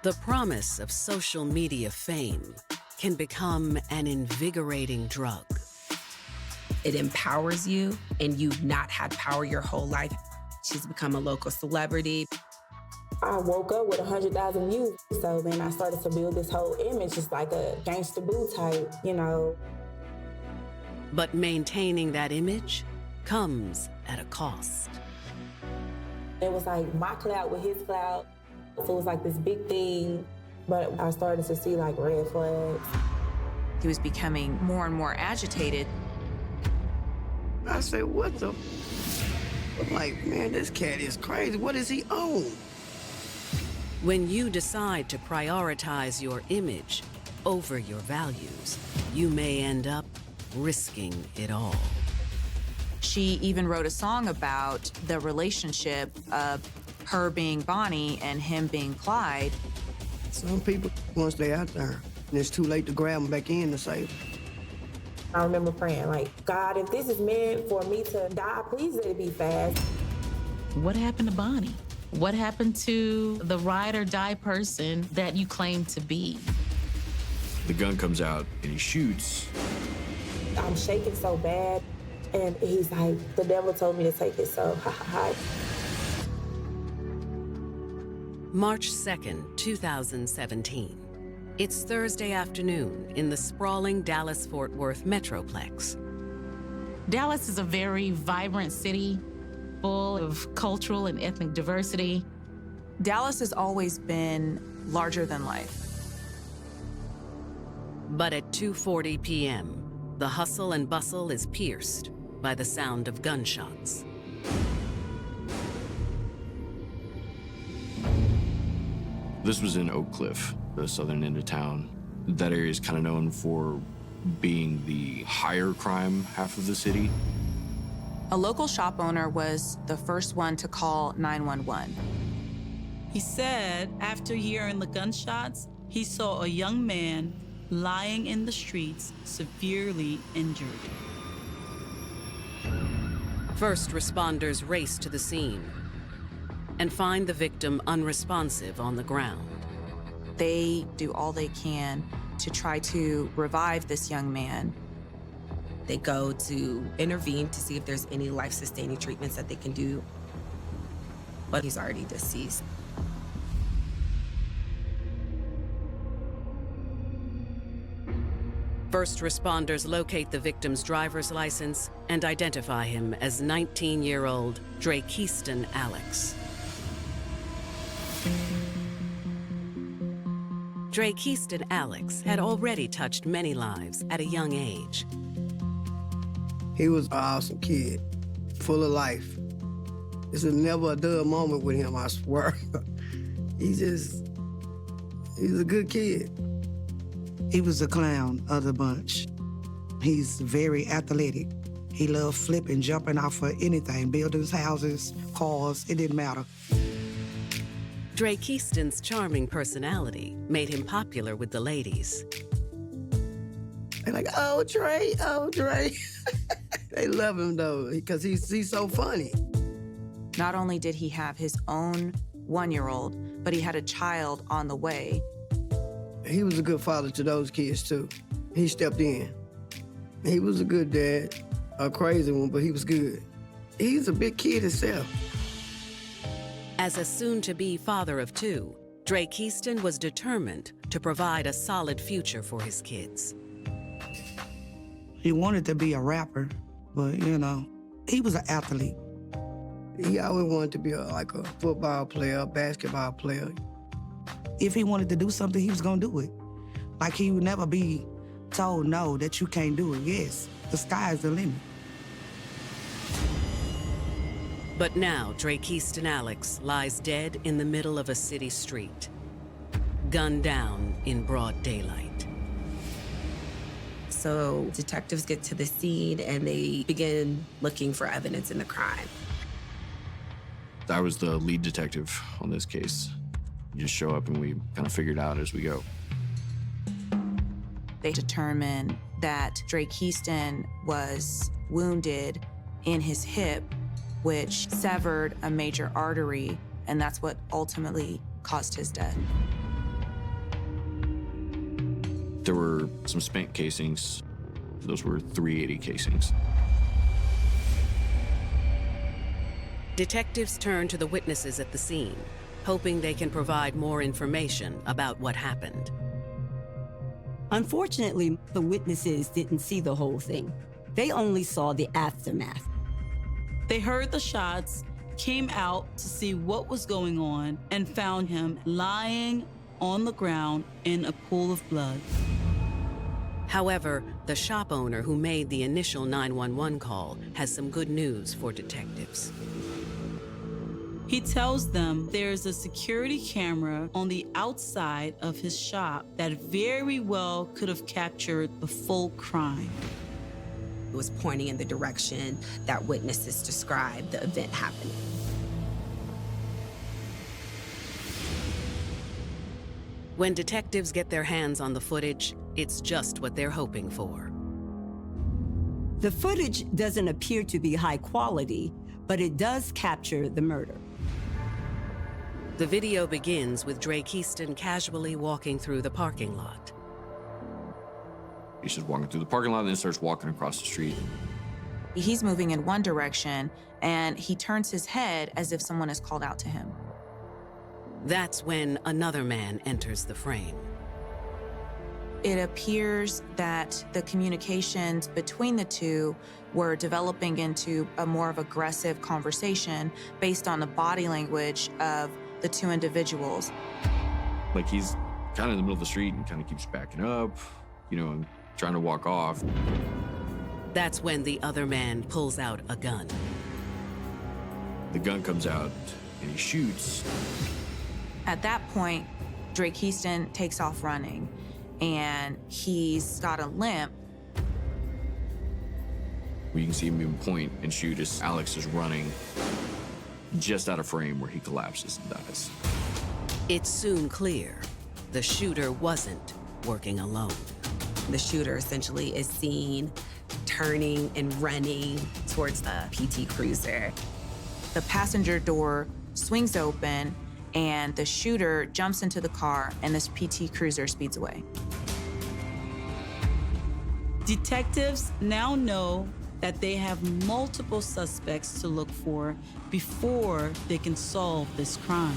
The promise of social media fame can become an invigorating drug. It empowers you, and you've not had power your whole life. She's become a local celebrity. I woke up with 100,000 views. So then I started to build this whole image. It's like a gangster boo type, you know. But maintaining that image comes at a cost. It was like my clout with his clout. So it was like this big thing. But I started to see like red flags. He was becoming more and more agitated. I said, what the? I'm like, man, this cat is crazy. What is he on? When you decide to prioritize your image over your values, you may end up risking it all. She even wrote a song about the relationship of her being Bonnie and him being Clyde. Some people, once they out there, and it's too late to grab them back in to save them. I remember praying, like, God, if this is meant for me to die, please let it be fast. What happened to Bonnie? What happened to the ride or die person that you claim to be? The gun comes out and he shoots. I'm shaking so bad. And he's like, the devil told me to take it, so ha ha ha. March 2nd, 2017. It's Thursday afternoon in the sprawling Dallas-Fort Worth Metroplex. Dallas is a very vibrant city, full of cultural and ethnic diversity. Dallas has always been larger than life. But at 2:40 p.m., the hustle and bustle is pierced by the sound of gunshots. This was in Oak Cliff, the southern end of town. That area is kind of known for being the higher crime half of the city. A local shop owner was the first one to call 911. He said after hearing the gunshots, he saw a young man lying in the streets, severely injured. First responders race to the scene and find the victim unresponsive on the ground. They do all they can to try to revive this young man. They go to intervene to see if there's any life-sustaining treatments that they can do, but he's already deceased. First responders locate the victim's driver's license and identify him as 19-year-old Drakeiston Alex. Drakeiston Alex had already touched many lives at a young age. He was an awesome kid, full of life. This was never a dull moment with him, I swear. He's a good kid. He was the clown of the bunch. He's very athletic. He loved flipping, jumping off of anything, buildings, houses, cars, it didn't matter. Drakeiston's charming personality made him popular with the ladies. They're like, oh, Dre, oh, Dre. They love him, though, because he's so funny. Not only did he have his own 1-year-old, but he had a child on the way. He was a good father to those kids, too. He stepped in. He was a good dad, a crazy one, but he was good. He's a big kid himself. As a soon-to-be father of two, Drakeiston was determined to provide a solid future for his kids. He wanted to be a rapper, but, you know, he was an athlete. He always wanted to be like a football player, a basketball player. If he wanted to do something, he was gonna do it. Like, he would never be told no, that you can't do it. Yes, the sky is the limit. But now, Drakeiston Alex lies dead in the middle of a city street, gunned down in broad daylight. So detectives get to the scene and they begin looking for evidence in the crime. I was the lead detective on this case. You just show up and we kind of figure it out as we go. They determined that Drakeiston was wounded in his hip, which severed a major artery, and that's what ultimately caused his death. There were some spent casings. Those were .380 casings. Detectives turn to the witnesses at the scene, hoping they can provide more information about what happened. Unfortunately, the witnesses didn't see the whole thing. They only saw the aftermath. They heard the shots, came out to see what was going on, and found him lying on the ground in a pool of blood. However, the shop owner who made the initial 911 call has some good news for detectives. He tells them there's a security camera on the outside of his shop that very well could have captured the full crime. It was pointing in the direction that witnesses described the event happening. When detectives get their hands on the footage, it's just what they're hoping for. The footage doesn't appear to be high quality, but it does capture the murder. The video begins with Drake Heaston casually walking through the parking lot. He's just walking through the parking lot and then starts walking across the street. He's moving in one direction, and he turns his head as if someone has called out to him. That's when another man enters the frame. It appears that the communications between the two were developing into a more of aggressive conversation based on the body language of the two individuals. Like he's kind of in the middle of the street and kind of keeps backing up, and trying to walk off. That's when the other man pulls out a gun. The gun comes out and he shoots. At that point, Drake Heaston takes off running, and he's got a limp. You can see him even point and shoot as Alex is running just out of frame where he collapses and dies. It's soon clear the shooter wasn't working alone. The shooter essentially is seen turning and running towards the PT Cruiser. The passenger door swings open, and the shooter jumps into the car, and this PT Cruiser speeds away. Detectives now know that they have multiple suspects to look for before they can solve this crime.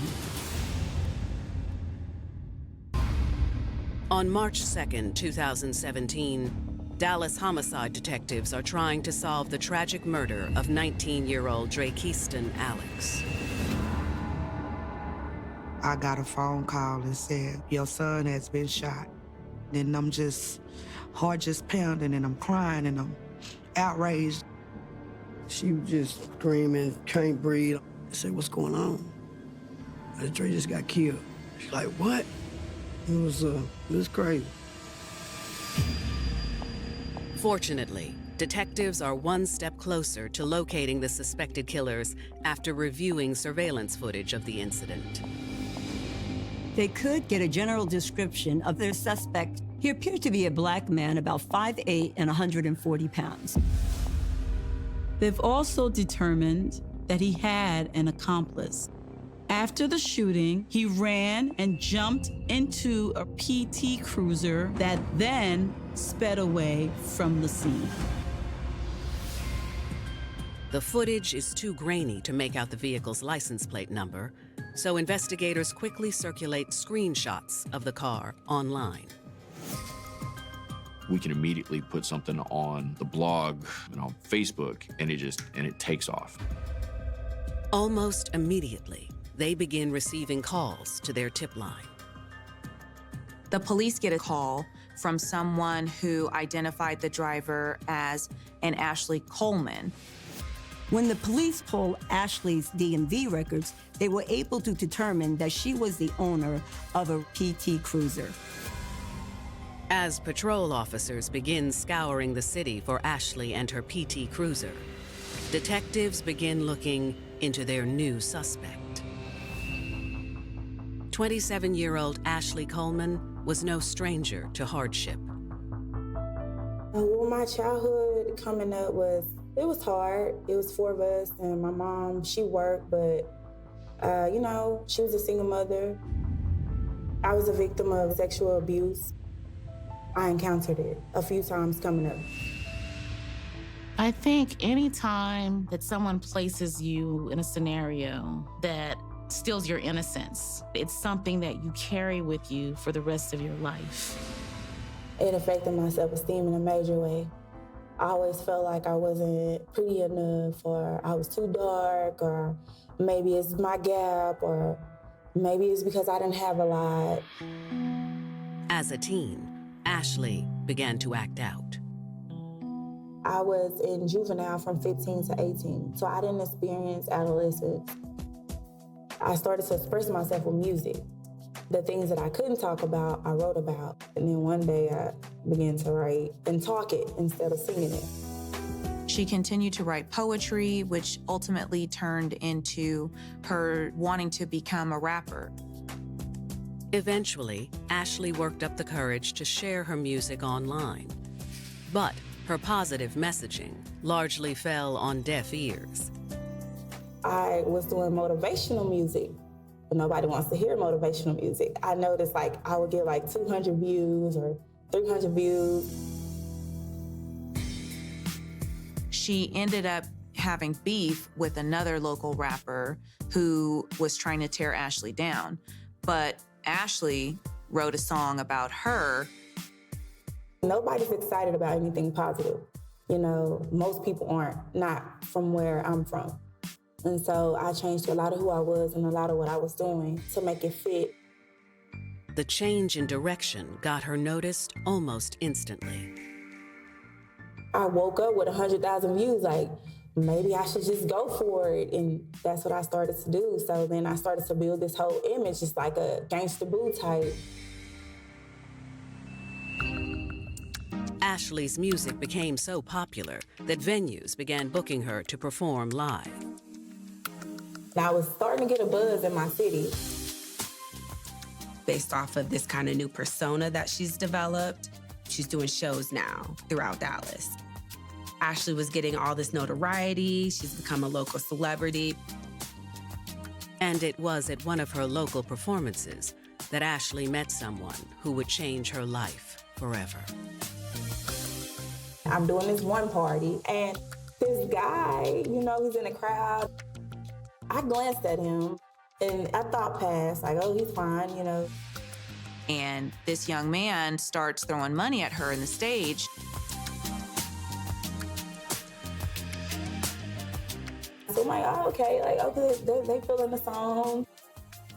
On March 2nd, 2017, Dallas homicide detectives are trying to solve the tragic murder of 19-year-old Drake Heaston Alex. I got a phone call and said, your son has been shot. Then I'm just, heart just pounding, and I'm crying, and I'm outraged. She was just screaming, can't breathe. I said, what's going on? I said, Drake just got killed. She's like, what? It was crazy. Fortunately, detectives are one step closer to locating the suspected killers after reviewing surveillance footage of the incident. They could get a general description of their suspect. He appeared to be a black man, about 5'8" and 140 pounds. They've also determined that he had an accomplice. After the shooting, he ran and jumped into a PT Cruiser that then sped away from the scene. The footage is too grainy to make out the vehicle's license plate number, so investigators quickly circulate screenshots of the car online. We can immediately put something on the blog and on Facebook, and it takes off. Almost immediately, they begin receiving calls to their tip line. The police get a call from someone who identified the driver as an Ashley Coleman. When the police pulled Ashley's DMV records, they were able to determine that she was the owner of a PT Cruiser. As patrol officers begin scouring the city for Ashley and her PT Cruiser, detectives begin looking into their new suspect. 27-year-old Ashley Coleman was no stranger to hardship. Well, my childhood coming up it was hard. It was 4 of us, and my mom, she worked, but, she was a single mother. I was a victim of sexual abuse. I encountered it a few times coming up. I think anytime that someone places you in a scenario that steals your innocence, it's something that you carry with you for the rest of your life. It affected my self-esteem in a major way. I always felt like I wasn't pretty enough, or I was too dark, or maybe it's my gap, or maybe it's because I didn't have a lot. As a teen, Ashley began to act out. I was in juvenile from 15 to 18, so I didn't experience adolescence. I started to express myself with music. The things that I couldn't talk about, I wrote about. And then one day I began to write and talk it instead of singing it. She continued to write poetry, which ultimately turned into her wanting to become a rapper. Eventually, Ashley worked up the courage to share her music online. But her positive messaging largely fell on deaf ears. I was doing motivational music, but nobody wants to hear motivational music. I noticed I would get 200 views or 300 views. She ended up having beef with another local rapper who was trying to tear Ashley down. But Ashley wrote a song about her. Nobody's excited about anything positive. You know, most people aren't, not from where I'm from. And so I changed a lot of who I was and a lot of what I was doing to make it fit. The change in direction got her noticed almost instantly. I woke up with 100,000 views, maybe I should just go for it. And that's what I started to do. So then I started to build this whole image, just like a gangsta boo type. Ashley's music became so popular that venues began booking her to perform live. I was starting to get a buzz in my city. Based off of this kind of new persona that she's developed, she's doing shows now throughout Dallas. Ashley was getting all this notoriety. She's become a local celebrity. And it was at one of her local performances that Ashley met someone who would change her life forever. I'm doing this one party, and this guy, he's in the crowd. I glanced at him, and I thought past, oh, he's fine, And this young man starts throwing money at her in the stage. So I'm like, oh, okay, okay, they feeling the song.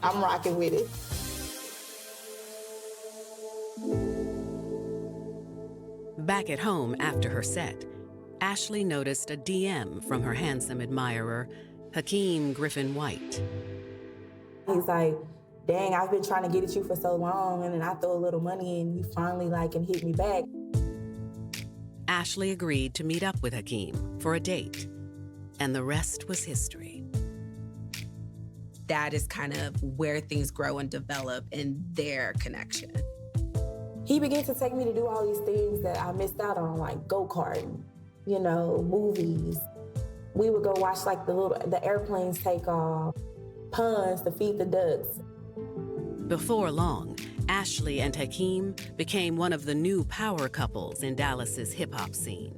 I'm rocking with it. Back at home after her set, Ashley noticed a DM from her handsome admirer, Hakeem Griffin White. He's like, dang, I've been trying to get at you for so long, and then I throw a little money and you finally and hit me back. Ashley agreed to meet up with Hakeem for a date, and the rest was history. That is kind of where things grow and develop in their connection. He began to take me to do all these things that I missed out on, like go-karting, movies. We would go watch the airplanes take off, ponds to feed the ducks. Before long, Ashley and Hakeem became one of the new power couples in Dallas's hip-hop scene.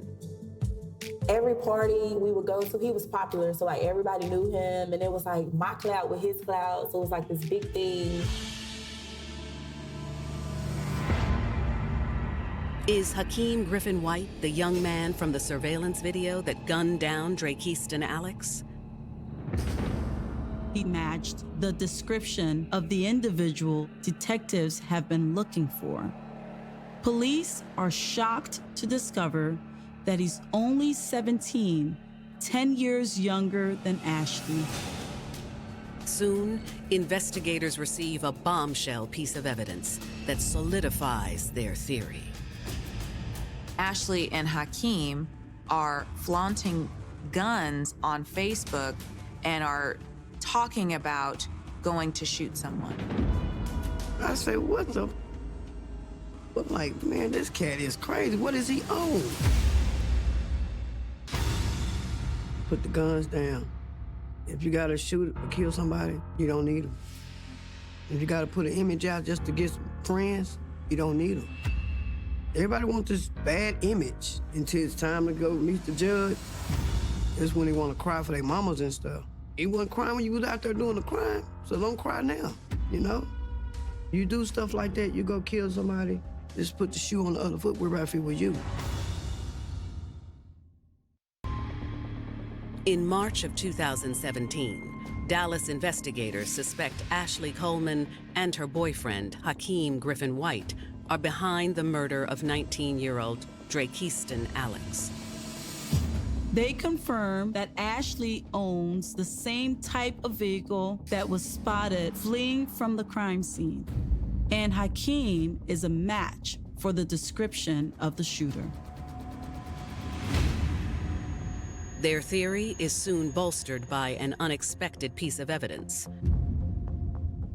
Every party we would go to, he was popular, so everybody knew him, and it was my clout with his clout, so it was this big thing. Is Hakeem Griffin White the young man from the surveillance video that gunned down Drakeiston Alex? He matched the description of the individual detectives have been looking for. Police are shocked to discover that he's only 17, 10 years younger than Ashley. Soon, investigators receive a bombshell piece of evidence that solidifies their theory. Ashley and Hakeem are flaunting guns on Facebook and are talking about going to shoot someone. I say, what the? I'm like, man, this cat is crazy. What is he on? Put the guns down. If you gotta shoot or kill somebody, you don't need them. If you gotta put an image out just to get some friends, you don't need them. Everybody wants this bad image until it's time to go meet the judge. That's when they want to cry for their mamas and stuff. You wasn't crying when you was out there doing the crime, so don't cry now, you know? You do stuff like that, you go kill somebody, just put the shoe on the other foot, worry about if it was you. In March of 2017, Dallas investigators suspect Ashley Coleman and her boyfriend, Hakeem Griffin White, are behind the murder of 19-year-old Drakeiston Alex. They confirm that Ashley owns the same type of vehicle that was spotted fleeing from the crime scene. And Hakeem is a match for the description of the shooter. Their theory is soon bolstered by an unexpected piece of evidence.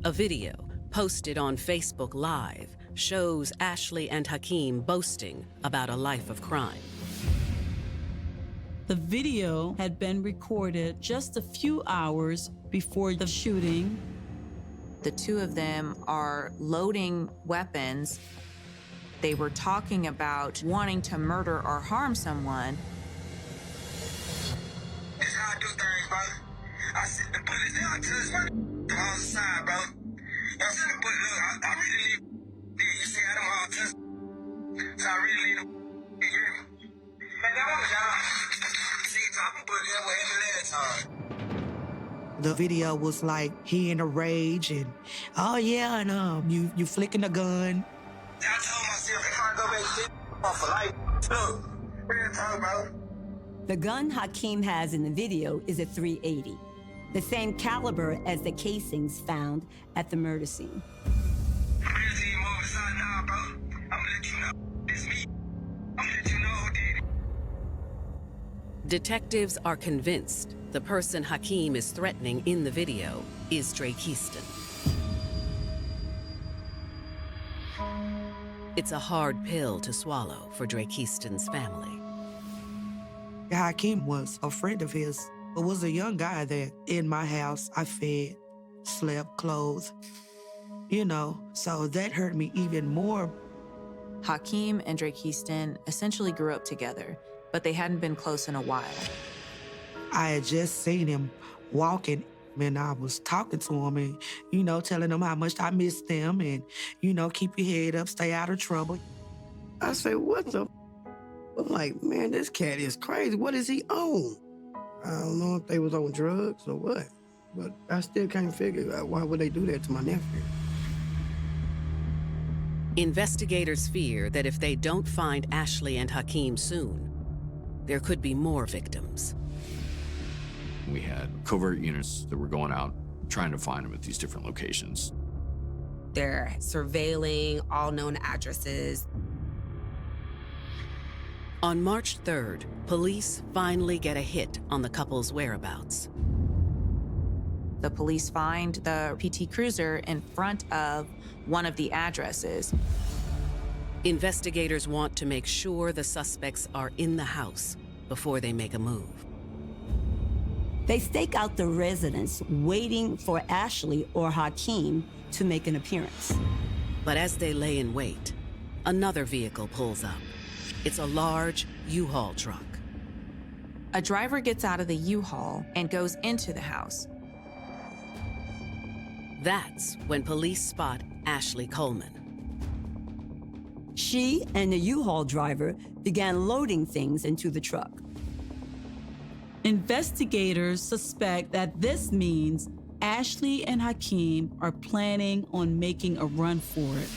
A video posted on Facebook Live shows Ashley and Hakeem boasting about a life of crime. The video had been recorded just a few hours before the shooting. The two of them are loading weapons. They were talking about wanting to murder or harm someone. That's how I do things, bro. I sit the bullets down to his money on the side, bro. I said, but look, I really need you see how them all touch. So I really need them. You hear me? Man, that was y'all. See, talking about that way every last time. The video was like he in a rage and, oh yeah, and you flicking the gun. I told myself if I go back to this for life, look, real talk, bro. The gun Hakeem has in the video is a .380, the same caliber as the casings found at the murder scene. I'm ready to move aside now, bro. I'm gonna let you know it's me. I'm gonna let you know who did it. Detectives are convinced the person Hakeem is threatening in the video is Drakeiston. It's a hard pill to swallow for Drakeiston's family. Hakeem was a friend of his, but was a young guy that in my house I fed, slept, clothed, you know, so that hurt me even more. Hakeem and Drakeiston essentially grew up together, but they hadn't been close in a while. I had just seen him walking and I was talking to him and, you know, telling him how much I missed them and, you know, keep your head up, stay out of trouble. I said, what the? I'm like, man, this cat is crazy. What is he on? I don't know if they was on drugs or what, but I still can't figure out why would they do that to my nephew. Investigators fear that if they don't find Ashley and Hakeem soon, there could be more victims. We had covert units that were going out trying to find them at these different locations. They're surveilling all known addresses. On March 3rd, police finally get a hit on the couple's whereabouts. The police find the PT Cruiser in front of one of the addresses. Investigators want to make sure the suspects are in the house before they make a move. They stake out the residence, waiting for Ashley or Hakeem to make an appearance. But as they lay in wait, another vehicle pulls up. It's a large U-Haul truck. A driver gets out of the U-Haul and goes into the house. That's when police spot Ashley Coleman. She and the U-Haul driver began loading things into the truck. Investigators suspect that this means Ashley and Hakeem are planning on making a run for it.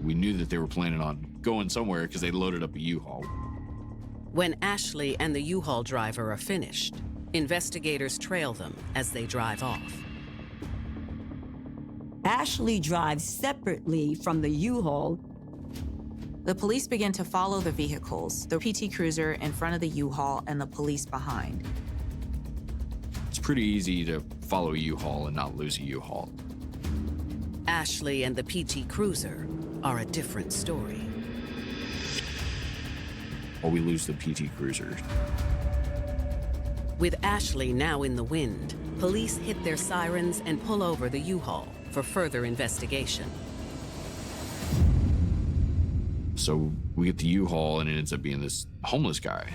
We knew that they were planning on going somewhere because they loaded up a U-Haul. When Ashley and the U-Haul driver are finished, investigators trail them as they drive off. Ashley drives separately from the U-Haul. The police begin to follow the vehicles, the PT Cruiser in front of the U-Haul and the police behind. It's pretty easy to follow a U-Haul and not lose a U-Haul. Ashley and the PT Cruiser are a different story. Or we lose the PT Cruiser. With Ashley now in the wind, police hit their sirens and pull over the U-Haul for further investigation. So we get the U-Haul, and it ends up being this homeless guy.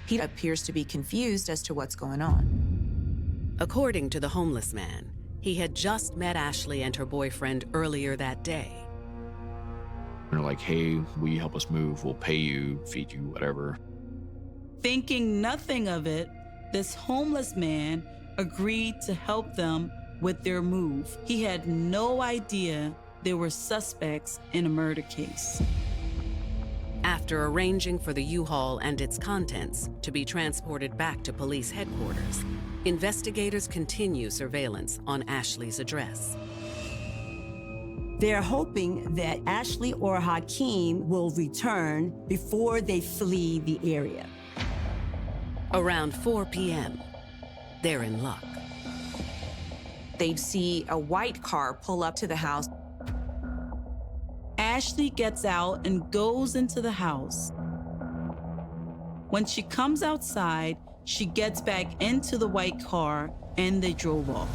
He appears to be confused as to what's going on. According to the homeless man, he had just met Ashley and her boyfriend earlier that day. They're like, hey, will you help us move? We'll pay you, feed you, whatever. Thinking nothing of it, this homeless man agreed to help them with their move. He had no idea there were suspects in a murder case. After arranging for the U-Haul and its contents to be transported back to police headquarters, investigators continue surveillance on Ashley's address. They're hoping that Ashley or Hakeem will return before they flee the area. Around 4 p.m., they're in luck. They'd see a white car pull up to the house. Ashley gets out and goes into the house. When she comes outside, she gets back into the white car and they drove off.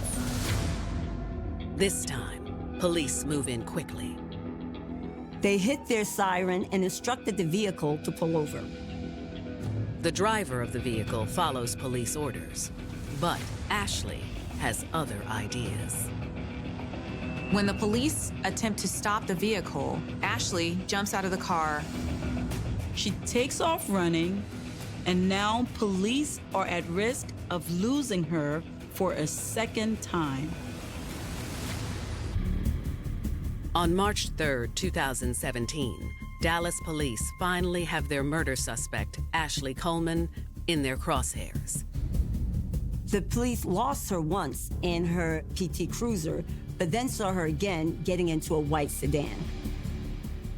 This time, police move in quickly. They hit their siren and instructed the vehicle to pull over. The driver of the vehicle follows police orders, but Ashley has other ideas. When the police attempt to stop the vehicle, Ashley jumps out of the car. She takes off running, and now police are at risk of losing her for a second time. On March 3, 2017, Dallas police finally have their murder suspect, Ashley Coleman, in their crosshairs. The police lost her once in her PT Cruiser, but then saw her again getting into a white sedan.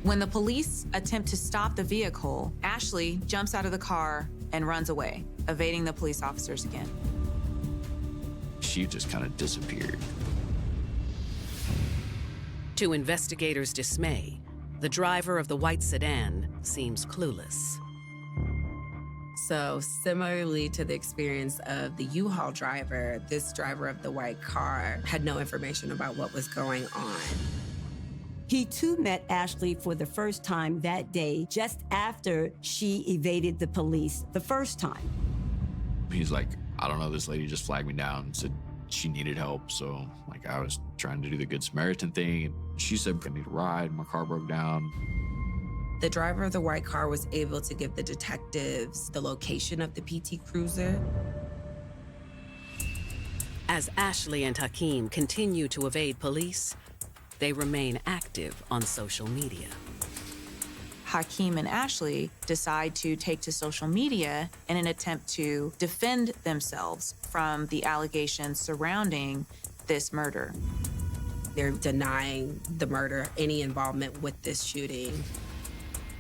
When the police attempt to stop the vehicle, Ashley jumps out of the car and runs away, evading the police officers again. She just kind of disappeared. To investigators' dismay, the driver of the white sedan seems clueless. So similarly to the experience of the U-Haul driver, this driver of the white car had no information about what was going on. He too met Ashley for the first time that day, just after she evaded the police the first time. He's like, I don't know, this lady just flagged me down and said she needed help. So like I was trying to do the Good Samaritan thing. She said, I need a ride, my car broke down. The driver of the white car was able to give the detectives the location of the PT Cruiser. As Ashley and Hakeem continue to evade police, they remain active on social media. Hakeem and Ashley decide to take to social media in an attempt to defend themselves from the allegations surrounding this murder. They're denying the murder, any involvement with this shooting.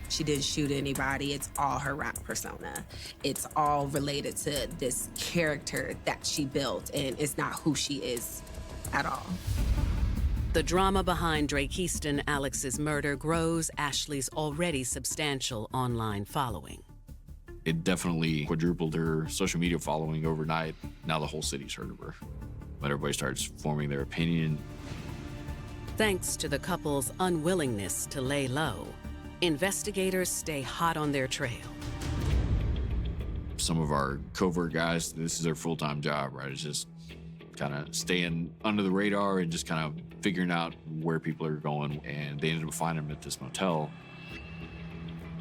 She didn't shoot anybody. It's all her rap persona. It's all related to this character that she built, and it's not who she is at all. The drama behind Drake Alex's murder grows Ashley's already substantial online following. It definitely quadrupled her social media following overnight. Now the whole city's heard of her. But everybody starts forming their opinion. Thanks to the couple's unwillingness to lay low, investigators stay hot on their trail. Some of our covert guys, this is their full-time job, right? It's just kind of staying under the radar and just kind of figuring out where people are going. And they ended up finding them at this motel.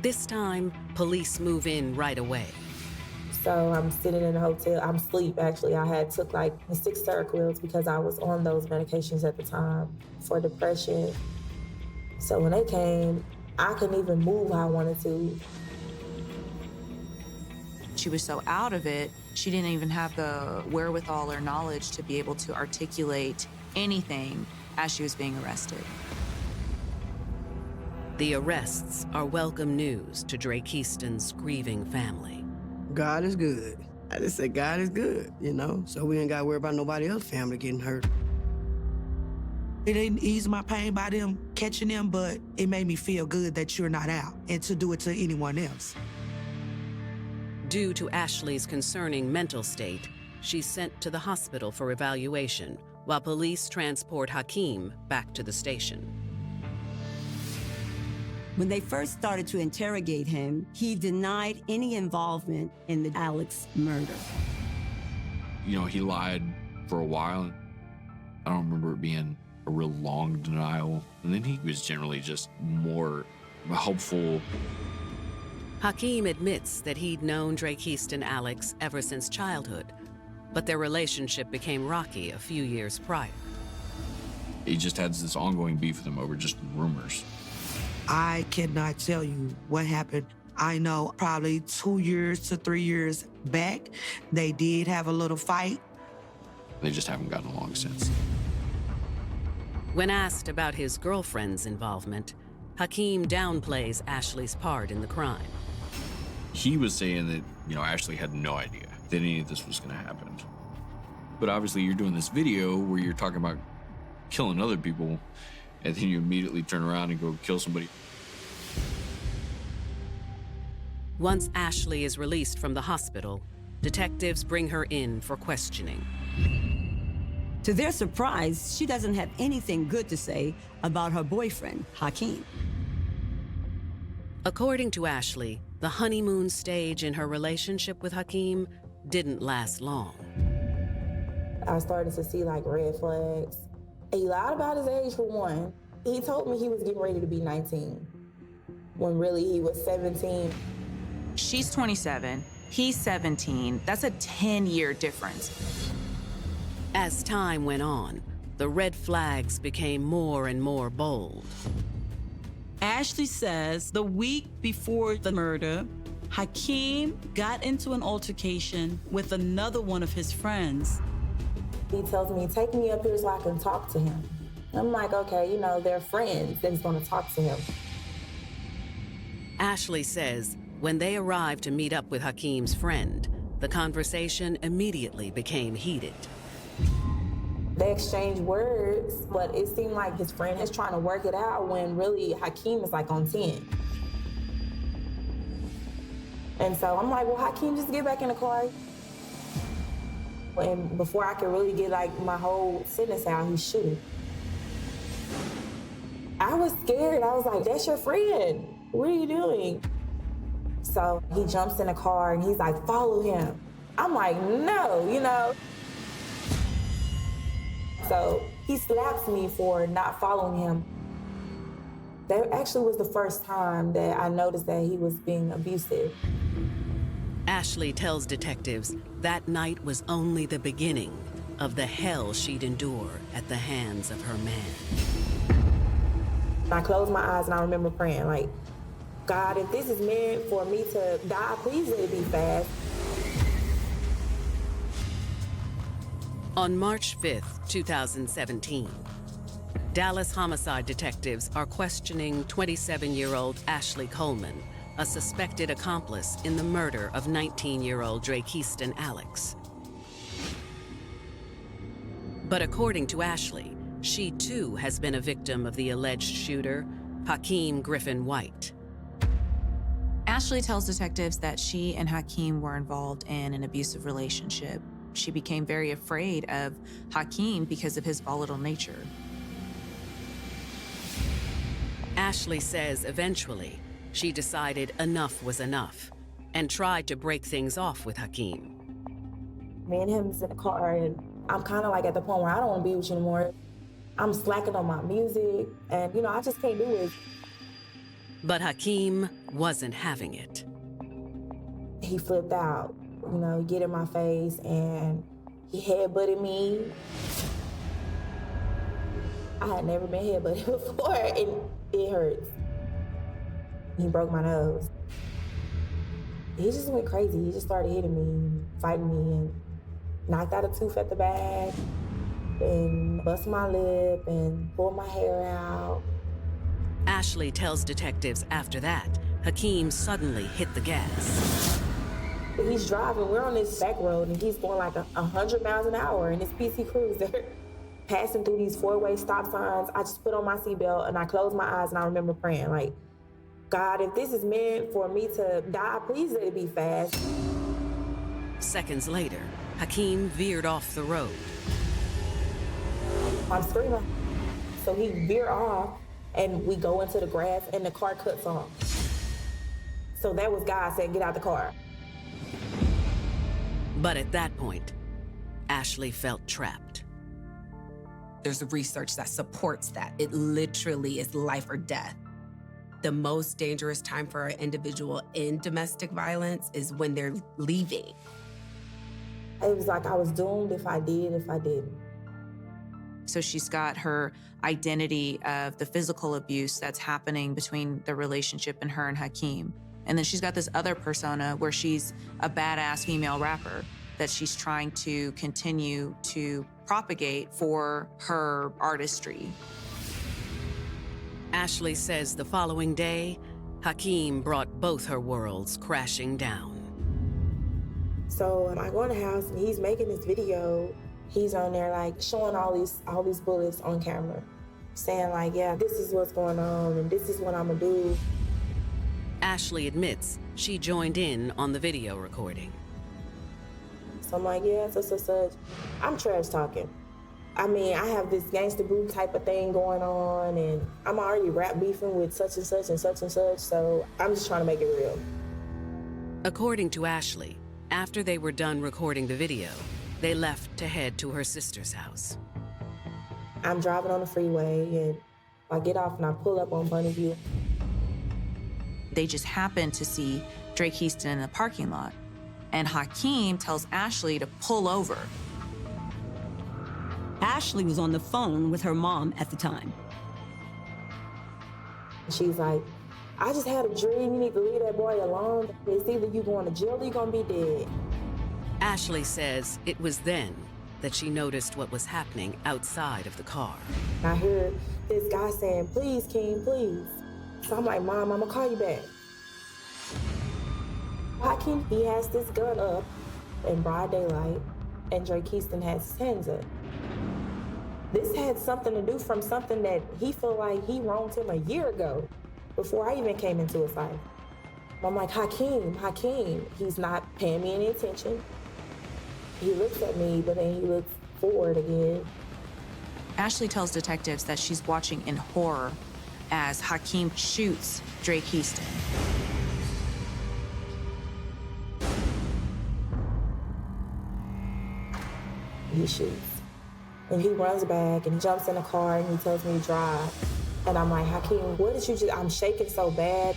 This time, police move in right away. So I'm sitting in the hotel. I'm asleep, actually. I had took like 6 Seroquels because I was on those medications at the time for depression. So when they came, I couldn't even move how I wanted to. She was so out of it, she didn't even have the wherewithal or knowledge to be able to articulate anything as she was being arrested. The arrests are welcome news to Drake Easton's grieving family. God is good. I just said God is good, you know? So we ain't got to worry about nobody else's family getting hurt. It didn't ease my pain by them catching them, but it made me feel good that you're not out and to do it to anyone else. Due to Ashley's concerning mental state, she's sent to the hospital for evaluation while police transport Hakeem back to the station. When they first started to interrogate him, he denied any involvement in the Alex murder. You know, he lied for a while. I don't remember it being a real long denial. And then he was generally just more helpful. Hakeem admits that he'd known Drakeist and Alex ever since childhood, but their relationship became rocky a few years prior. He just had this ongoing beef with him over just rumors. I cannot tell you what happened. I know probably 2 years to 3 years back, they did have a little fight. They just haven't gotten along since. When asked about his girlfriend's involvement, Hakeem downplays Ashley's part in the crime. He was saying that, you know, Ashley had no idea that any of this was going to happen. But obviously you're doing this video where you're talking about killing other people, and then you immediately turn around and go kill somebody. Once Ashley is released from the hospital, detectives bring her in for questioning. To their surprise, she doesn't have anything good to say about her boyfriend, Hakeem. According to Ashley, the honeymoon stage in her relationship with Hakeem didn't last long. I started to see like red flags. He lied about his age for one. He told me he was getting ready to be 19, when really he was 17. She's 27, he's 17. That's a 10-year difference. As time went on, the red flags became more and more bold. Ashley says the week before the murder, Hakeem got into an altercation with another one of his friends. He tells me, take me up here so I can talk to him. I'm like, okay, you know, they're friends, then he's gonna talk to him. Ashley says when they arrived to meet up with Hakeem's friend, the conversation immediately became heated. They exchanged words, but it seemed like his friend is trying to work it out when really Hakeem is like on 10. And so I'm like, well, Hakeem, just get back in the car. And before I could really get like my whole sentence out, he's shooting. I was scared. I was like, that's your friend. What are you doing? So he jumps in the car and he's like, follow him. I'm like, no, you know. So he slaps me for not following him. That actually was the first time that I noticed that he was being abusive. Ashley tells detectives that night was only the beginning of the hell she'd endure at the hands of her man. I closed my eyes and I remember praying, like, God, if this is meant for me to die, please let it be fast. On March 5th, 2017, Dallas homicide detectives are questioning 27-year-old Ashley Coleman, a suspected accomplice in the murder of 19-year-old Drakeist and Alex. But according to Ashley, she too has been a victim of the alleged shooter, Hakeem Griffin White. Ashley tells detectives that she and Hakeem were involved in an abusive relationship. She became very afraid of Hakeem because of his volatile nature. Ashley says eventually she decided enough was enough and tried to break things off with Hakeem. Me and him's in the car and I'm kind of like at the point where I don't want to be with you anymore. I'm slacking on my music and, you know, I just can't do it. But Hakeem wasn't having it. He flipped out, you know, get in my face and he headbutted me. I had never been headbutted before and it hurts. He broke my nose. He just went crazy. He just started hitting me, fighting me, and knocked out a tooth at the back, and bust my lip, and pulled my hair out. Ashley tells detectives after that, Hakeem suddenly hit the gas. He's driving, we're on this back road, and he's going like 100 miles an hour in this PC Cruiser, passing through these four-way stop signs. I just put on my seatbelt, and I closed my eyes, and I remember praying, like, God, if this is meant for me to die, please let it be fast. Seconds later, Hakeem veered off the road. I'm screaming. So he veered off, and we go into the grass and the car cuts off. So that was God saying, get out the car. But at that point, Ashley felt trapped. There's research that supports that. It literally is life or death. The most dangerous time for an individual in domestic violence is when they're leaving. It was like I was doomed if I didn't. So she's got her identity of the physical abuse that's happening between the relationship and her and Hakeem. And then she's got this other persona where she's a badass female rapper that she's trying to continue to propagate for her artistry. Ashley says the following day, Hakeem brought both her worlds crashing down. So I go in the house and he's making this video. He's on there like showing all these bullets on camera, saying like, yeah, this is what's going on and this is what I'm gonna do. Ashley admits she joined in on the video recording. So I'm like, yeah, such. I'm trash talking. I mean, I have this gangsta boo type of thing going on, and I'm already rap beefing with such and such and such and such, so I'm just trying to make it real. According to Ashley, after they were done recording the video, they left to head to her sister's house. I'm driving on the freeway, and I get off and I pull up on Bunny View. They just happened to see Drake Houston in the parking lot, and Hakeem tells Ashley to pull over. Ashley was on the phone with her mom at the time. She's like, I just had a dream. You need to leave that boy alone. It's either you going to jail or you going to be dead. Ashley says it was then that she noticed what was happening outside of the car. I hear this guy saying, please, King, please. So I'm like, Mom, I'm going to call you back. Hakeem, he has this gun up in broad daylight, and Drake Houston has his hands up. This had something to do from something that he felt like he wronged him a year ago, before I even came into his life. I'm like, Hakeem, he's not paying me any attention. He looks at me, but then he looks forward again. Ashley tells detectives that she's watching in horror as Hakeem shoots Drake Houston. He shoots. And he runs back and he jumps in the car and he tells me to drive. And I'm like, Hakeem, what did you just, I'm shaking so bad.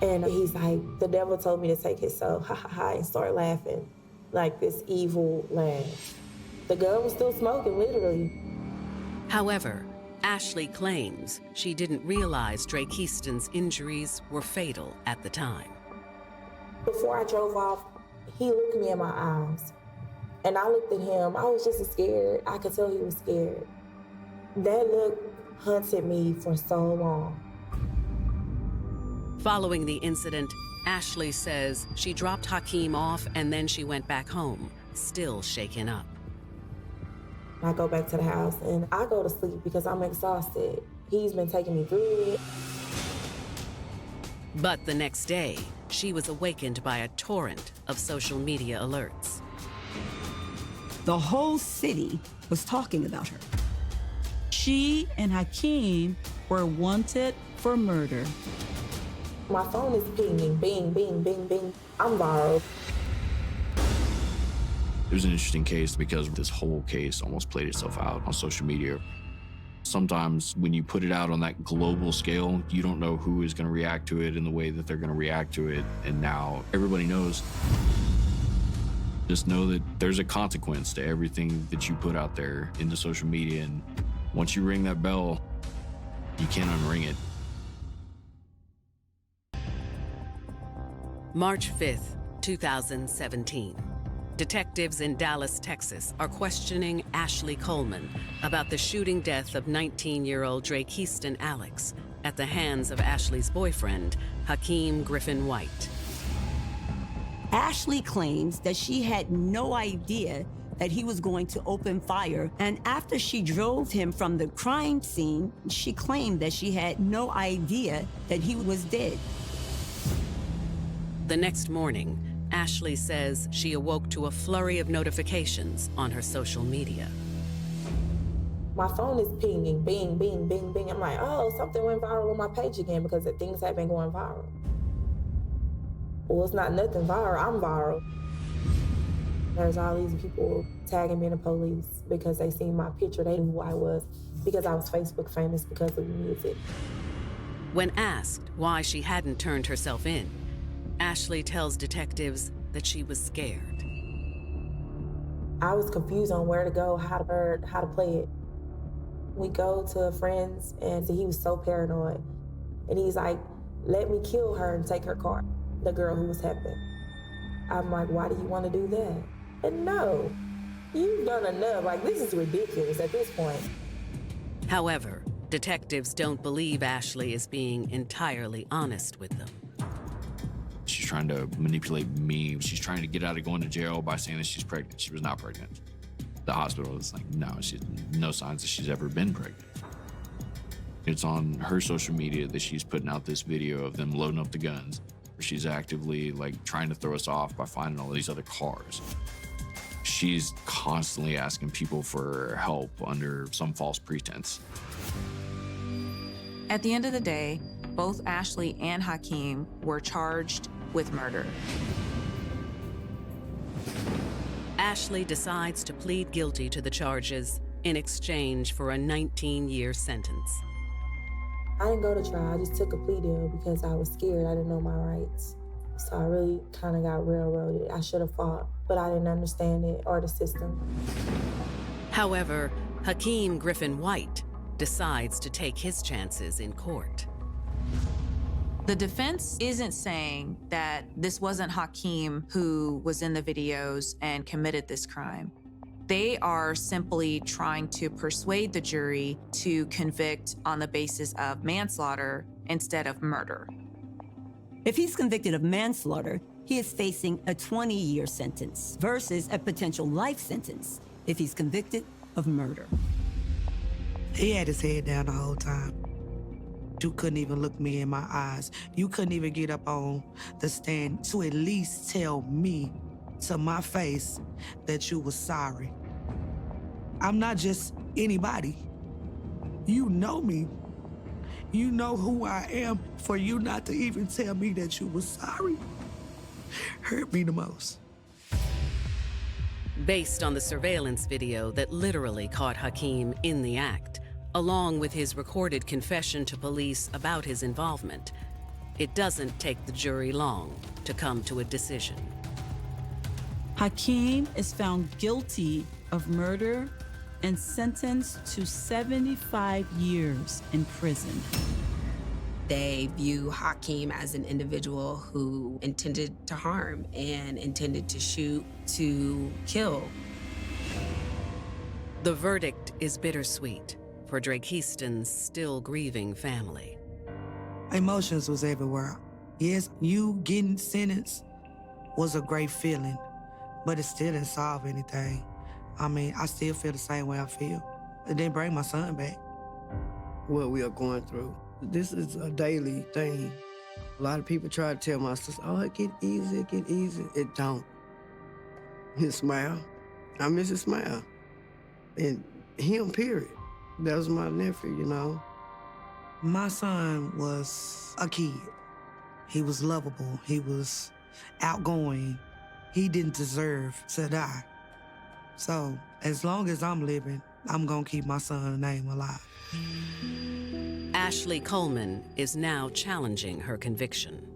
And he's like, the devil told me to take his soul, ha ha ha, and start laughing. Like this evil laugh. The gun was still smoking, literally. However, Ashley claims she didn't realize Drake Houston's injuries were fatal at the time. Before I drove off, he looked me in my eyes. And I looked at him, I was just scared. I could tell he was scared. That look hunted me for so long. Following the incident, Ashley says she dropped Hakeem off and then she went back home, still shaken up. I go back to the house and I go to sleep because I'm exhausted. He's been taking me through it. But the next day, she was awakened by a torrent of social media alerts. The whole city was talking about her. She and Hakeem were wanted for murder. My phone is pinging, bing, bing, bing, bing. I'm viral. It was an interesting case because this whole case almost played itself out on social media. Sometimes when you put it out on that global scale, you don't know who is going to react to it in the way that they're going to react to it. And now everybody knows. Just know that there's a consequence to everything that you put out there into social media. And once you ring that bell, you can't unring it. March 5th, 2017. Detectives in Dallas, Texas are questioning Ashley Coleman about the shooting death of 19-year-old Drake Houston Alex at the hands of Ashley's boyfriend, Hakeem Griffin White. Ashley claims that she had no idea that he was going to open fire, and after she drove him from the crime scene, she claimed that she had no idea that he was dead. The next morning, Ashley says she awoke to a flurry of notifications on her social media. My phone is pinging, bing, bing, bing, bing. I'm like, oh, something went viral on my page again because the things have been going viral. Well, it's not nothing viral, I'm viral. There's all these people tagging me in the police because they seen my picture, they knew who I was, because I was Facebook famous because of the music. When asked why she hadn't turned herself in, Ashley tells detectives that she was scared. I was confused on where to go, how to play it. We go to a friend's and he was so paranoid. And he's like, let me kill her and take her car, the girl who was helping. I'm like, why do you want to do that? And no, you've done enough. Like, this is ridiculous at this point. However, detectives don't believe Ashley is being entirely honest with them. She's trying to manipulate me. She's trying to get out of going to jail by saying that she's pregnant. She was not pregnant. The hospital is like, no, she's no signs that she's ever been pregnant. It's on her social media that she's putting out this video of them loading up the guns. She's actively like trying to throw us off by finding all these other cars. She's constantly asking people for help under some false pretense. At the end of the day, both Ashley and Hakeem were charged with murder. Ashley decides to plead guilty to the charges in exchange for a 19-year sentence. I didn't go to trial, I just took a plea deal because I was scared, I didn't know my rights. So I really kind of got railroaded. I should have fought, but I didn't understand it or the system. However, Hakeem Griffin White decides to take his chances in court. The defense isn't saying that this wasn't Hakeem who was in the videos and committed this crime. They are simply trying to persuade the jury to convict on the basis of manslaughter instead of murder. If he's convicted of manslaughter, he is facing a 20-year sentence versus a potential life sentence if he's convicted of murder. He had his head down the whole time. You couldn't even look me in my eyes. You couldn't even get up on the stand to at least tell me to my face that you were sorry. I'm not just anybody. You know me. You know who I am. For you not to even tell me that you were sorry hurt me the most. Based on the surveillance video that literally caught Hakeem in the act, along with his recorded confession to police about his involvement, it doesn't take the jury long to come to a decision. Hakeem is found guilty of murder and sentenced to 75 years in prison. They view Hakeem as an individual who intended to harm and intended to shoot, to kill. The verdict is bittersweet for Drake Heaston's still grieving family. Emotions was everywhere. Yes, you getting sentenced was a great feeling, but it still didn't solve anything. I mean, I still feel the same way I feel. It didn't bring my son back. What we are going through. This is a daily thing. A lot of people try to tell my sister, oh, it get easy, it get easy. It don't. His smile. I miss his smile. And him, period. That was my nephew, you know. My son was a kid. He was lovable. He was outgoing. He didn't deserve to die. So as long as I'm living, I'm gonna keep my son's name alive. Ashley Coleman is now challenging her conviction.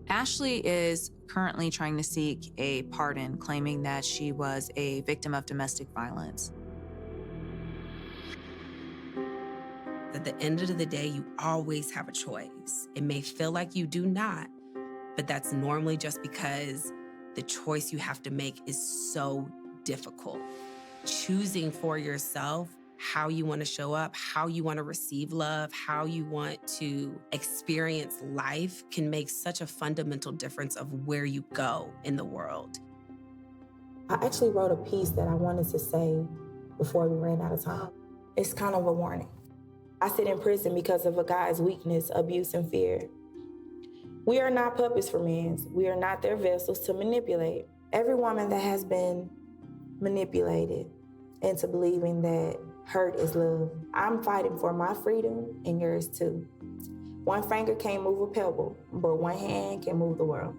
Ashley is currently trying to seek a pardon, claiming that she was a victim of domestic violence. At the end of the day, you always have a choice. It may feel like you do not, but that's normally just because the choice you have to make is so difficult. Choosing for yourself how you want to show up, how you want to receive love, how you want to experience life can make such a fundamental difference of where you go in the world. I actually wrote a piece that I wanted to say before we ran out of time. It's kind of a warning. I sit in prison because of a guy's weakness, abuse, and fear. We are not puppets for men. We are not their vessels to manipulate. Every woman that has been manipulated into believing that Hurt is love. I'm fighting for my freedom and yours too. One finger can't move a pebble, but one hand can move the world.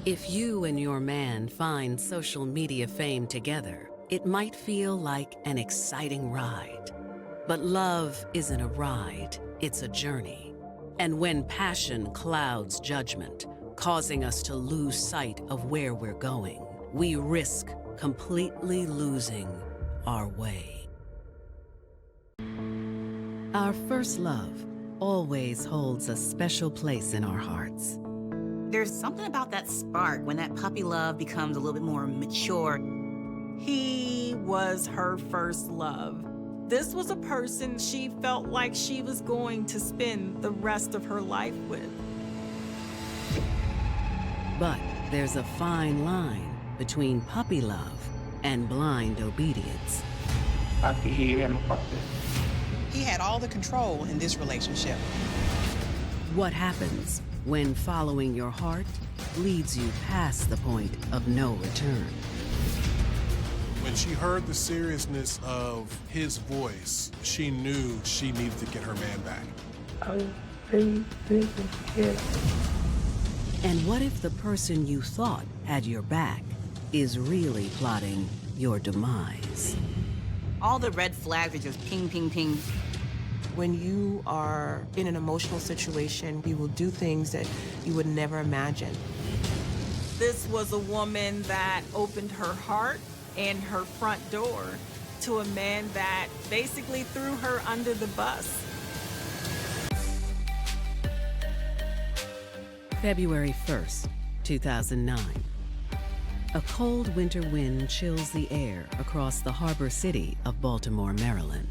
If you and your man find social media fame together, it might feel like an exciting ride. But love isn't a ride, it's a journey. And when passion clouds judgment, causing us to lose sight of where we're going, we risk completely losing our way. Our first love always holds a special place in our hearts. There's something about that spark when that puppy love becomes a little bit more mature. He was her first love. This was a person she felt like she was going to spend the rest of her life with. But there's a fine line between puppy love and blind obedience. He had all the control in this relationship. What happens when following your heart leads you past the point of no return? When she heard the seriousness of his voice, she knew she needed to get her man back. And what if the person you thought had your back is really plotting your demise? All the red flags are just ping, ping, ping. When you are in an emotional situation, you will do things that you would never imagine. This was a woman that opened her heart and her front door to a man that basically threw her under the bus. February 1st, 2009. A cold winter wind chills the air across the harbor city of Baltimore, Maryland.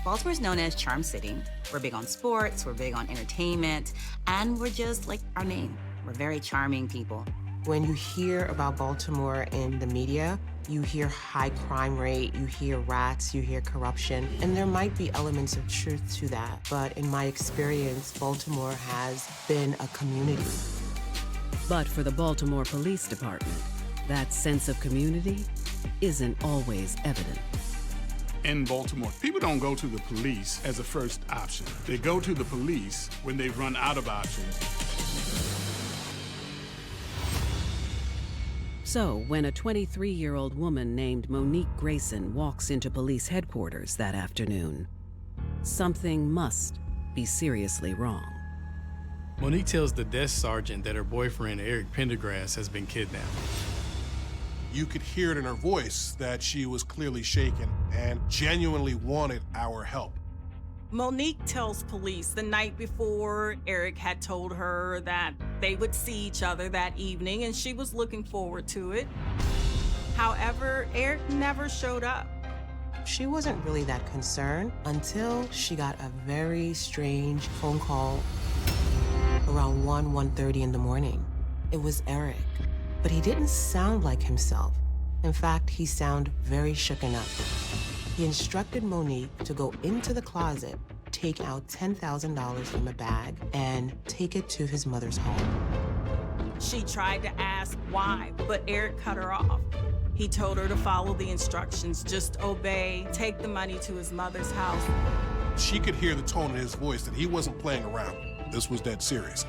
Baltimore's known as Charm City. We're big on sports, we're big on entertainment, and we're just like our name. We're very charming people. When you hear about Baltimore in the media, you hear high crime rate, you hear rats, you hear corruption, and there might be elements of truth to that. But in my experience, Baltimore has been a community. But for the Baltimore Police Department, that sense of community isn't always evident. In Baltimore, people don't go to the police as a first option. They go to the police when they've run out of options. So, when a 23-year-old woman named Monique Grayson walks into police headquarters that afternoon, something must be seriously wrong. Monique tells the desk sergeant that her boyfriend, Eric Pendergrass, has been kidnapped. You could hear it in her voice that she was clearly shaken and genuinely wanted our help. Monique tells police the night before Eric had told her that they would see each other that evening and she was looking forward to it. However, Eric never showed up. She wasn't really that concerned until she got a very strange phone call around 1:30 in the morning. It was Eric, but he didn't sound like himself. In fact, he sounded very shooken up. He instructed Monique to go into the closet, take out $10,000 from a bag, and take it to his mother's home. She tried to ask why, but Eric cut her off. He told her to follow the instructions, just obey, take the money to his mother's house. She could hear the tone in his voice that he wasn't playing around. This was dead serious.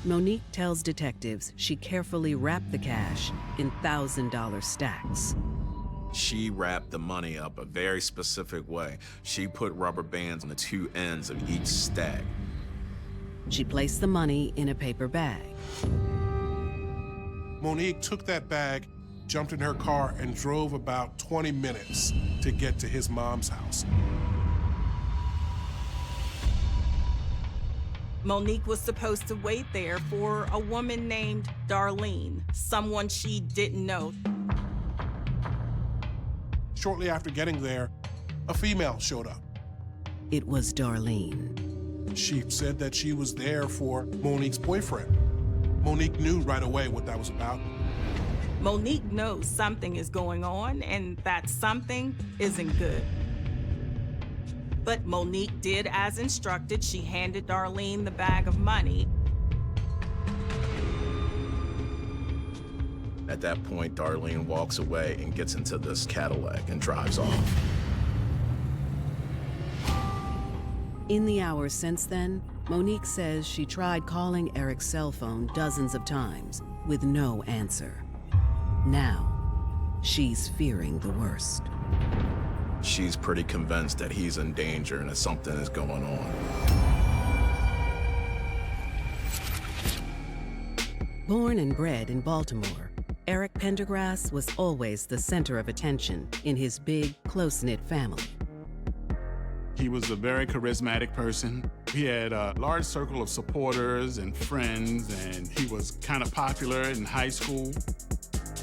Monique tells detectives she carefully wrapped the cash in $1,000 stacks. She wrapped the money up a very specific way. She put rubber bands on the two ends of each stack. She placed the money in a paper bag. Monique took that bag, jumped in her car, and drove about 20 minutes to get to his mom's house. Monique was supposed to wait there for a woman named Darlene, someone she didn't know. Shortly after getting there, a female showed up. It was Darlene. She said that she was there for Monique's boyfriend. Monique knew right away what that was about. Monique knows something is going on and that something isn't good. But Monique did as instructed. She handed Darlene the bag of money. At that point, Darlene walks away and gets into this Cadillac and drives off. In the hours since then, Monique says she tried calling Eric's cell phone dozens of times with no answer. Now, she's fearing the worst. She's pretty convinced that he's in danger and that something is going on. Born and bred in Baltimore, Eric Pendergrass was always the center of attention in his big, close-knit family. He was a very charismatic person. He had a large circle of supporters and friends, and he was kind of popular in high school.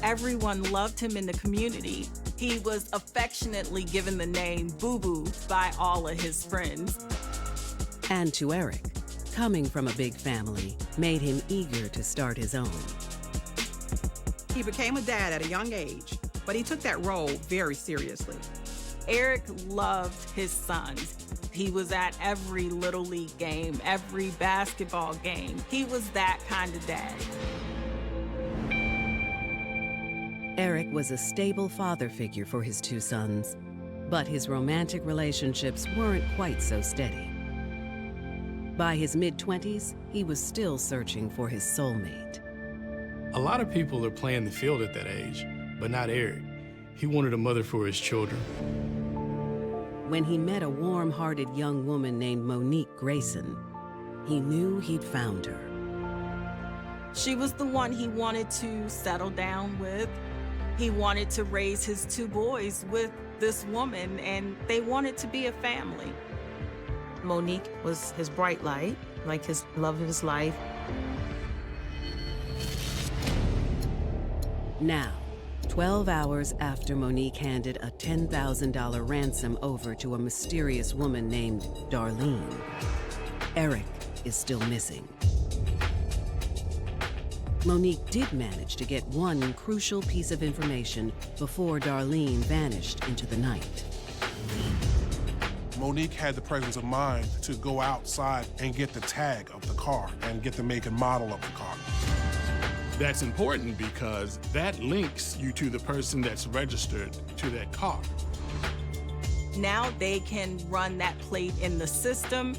Everyone loved him in the community. He was affectionately given the name Boo Boo by all of his friends. And to Eric, coming from a big family made him eager to start his own. He became a dad at a young age, but he took that role very seriously. Eric loved his sons. He was at every Little League game, every basketball game. He was that kind of dad. Eric was a stable father figure for his two sons, but his romantic relationships weren't quite so steady. By his mid-20s, he was still searching for his soulmate. A lot of people are playing the field at that age, but not Eric. He wanted a mother for his children. When he met a warm-hearted young woman named Monique Grayson, he knew he'd found her. She was the one he wanted to settle down with. He wanted to raise his two boys with this woman, and they wanted to be a family. Monique was his bright light, like his love of his life. Now, 12 hours after Monique handed a $10,000 ransom over to a mysterious woman named Darlene, Eric is still missing. Monique did manage to get one crucial piece of information before Darlene vanished into the night. Monique had the presence of mind to go outside and get the tag of the car and get the make and model of the car. That's important because that links you to the person that's registered to that car. Now they can run that plate in the system,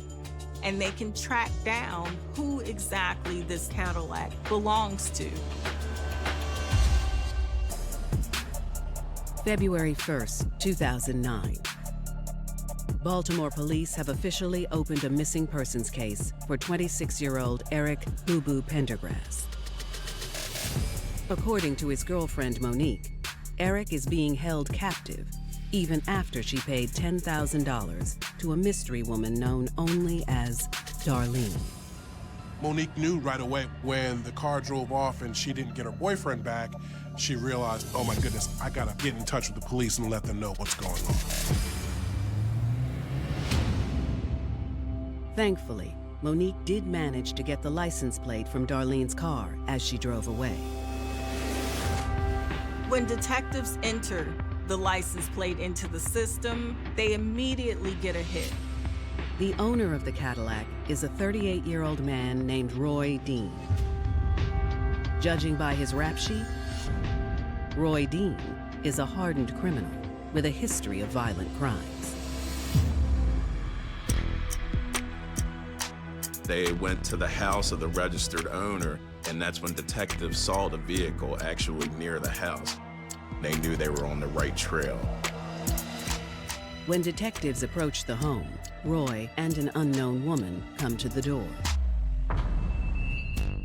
and they can track down who exactly this Cadillac belongs to. February 1st, 2009. Baltimore police have officially opened a missing persons case for 26-year-old Eric Boo Boo Pendergrass. According to his girlfriend Monique, Eric is being held captive even after she paid $10,000 to a mystery woman known only as Darlene. Monique knew right away when the car drove off and she didn't get her boyfriend back, she realized, oh my goodness, I gotta get in touch with the police and let them know what's going on. Thankfully, Monique did manage to get the license plate from Darlene's car as she drove away. When detectives enter the license plate into the system, they immediately get a hit. The owner of the Cadillac is a 38-year-old man named Roy Dean. Judging by his rap sheet, Roy Dean is a hardened criminal with a history of violent crimes. They went to the house of the registered owner, and that's when detectives saw the vehicle actually near the house. They knew they were on the right trail. When detectives approach the home, Roy and an unknown woman come to the door.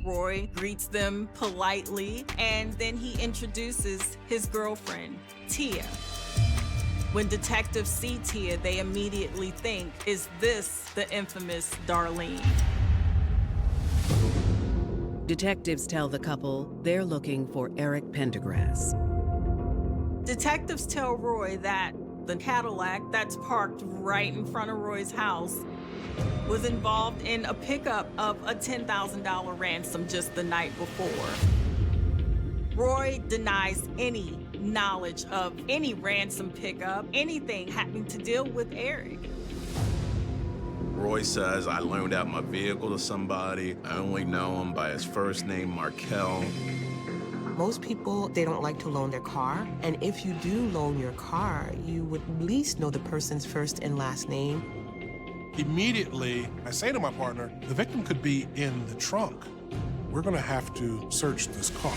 Roy greets them politely, and then he introduces his girlfriend, Tia. When detectives see Tia, they immediately think, is this the infamous Darlene? Detectives tell the couple they're looking for Eric Pendergrass. Detectives tell Roy that the Cadillac that's parked right in front of Roy's house was involved in a pickup of a $10,000 ransom just the night before. Roy denies any knowledge of any ransom pickup, anything having to deal with Eric. Roy says, I loaned out my vehicle to somebody. I only know him by his first name, Markel. Most people, they don't like to loan their car. And if you do loan your car, you would at least know the person's first and last name. Immediately, I say to my partner, the victim could be in the trunk. We're gonna have to search this car.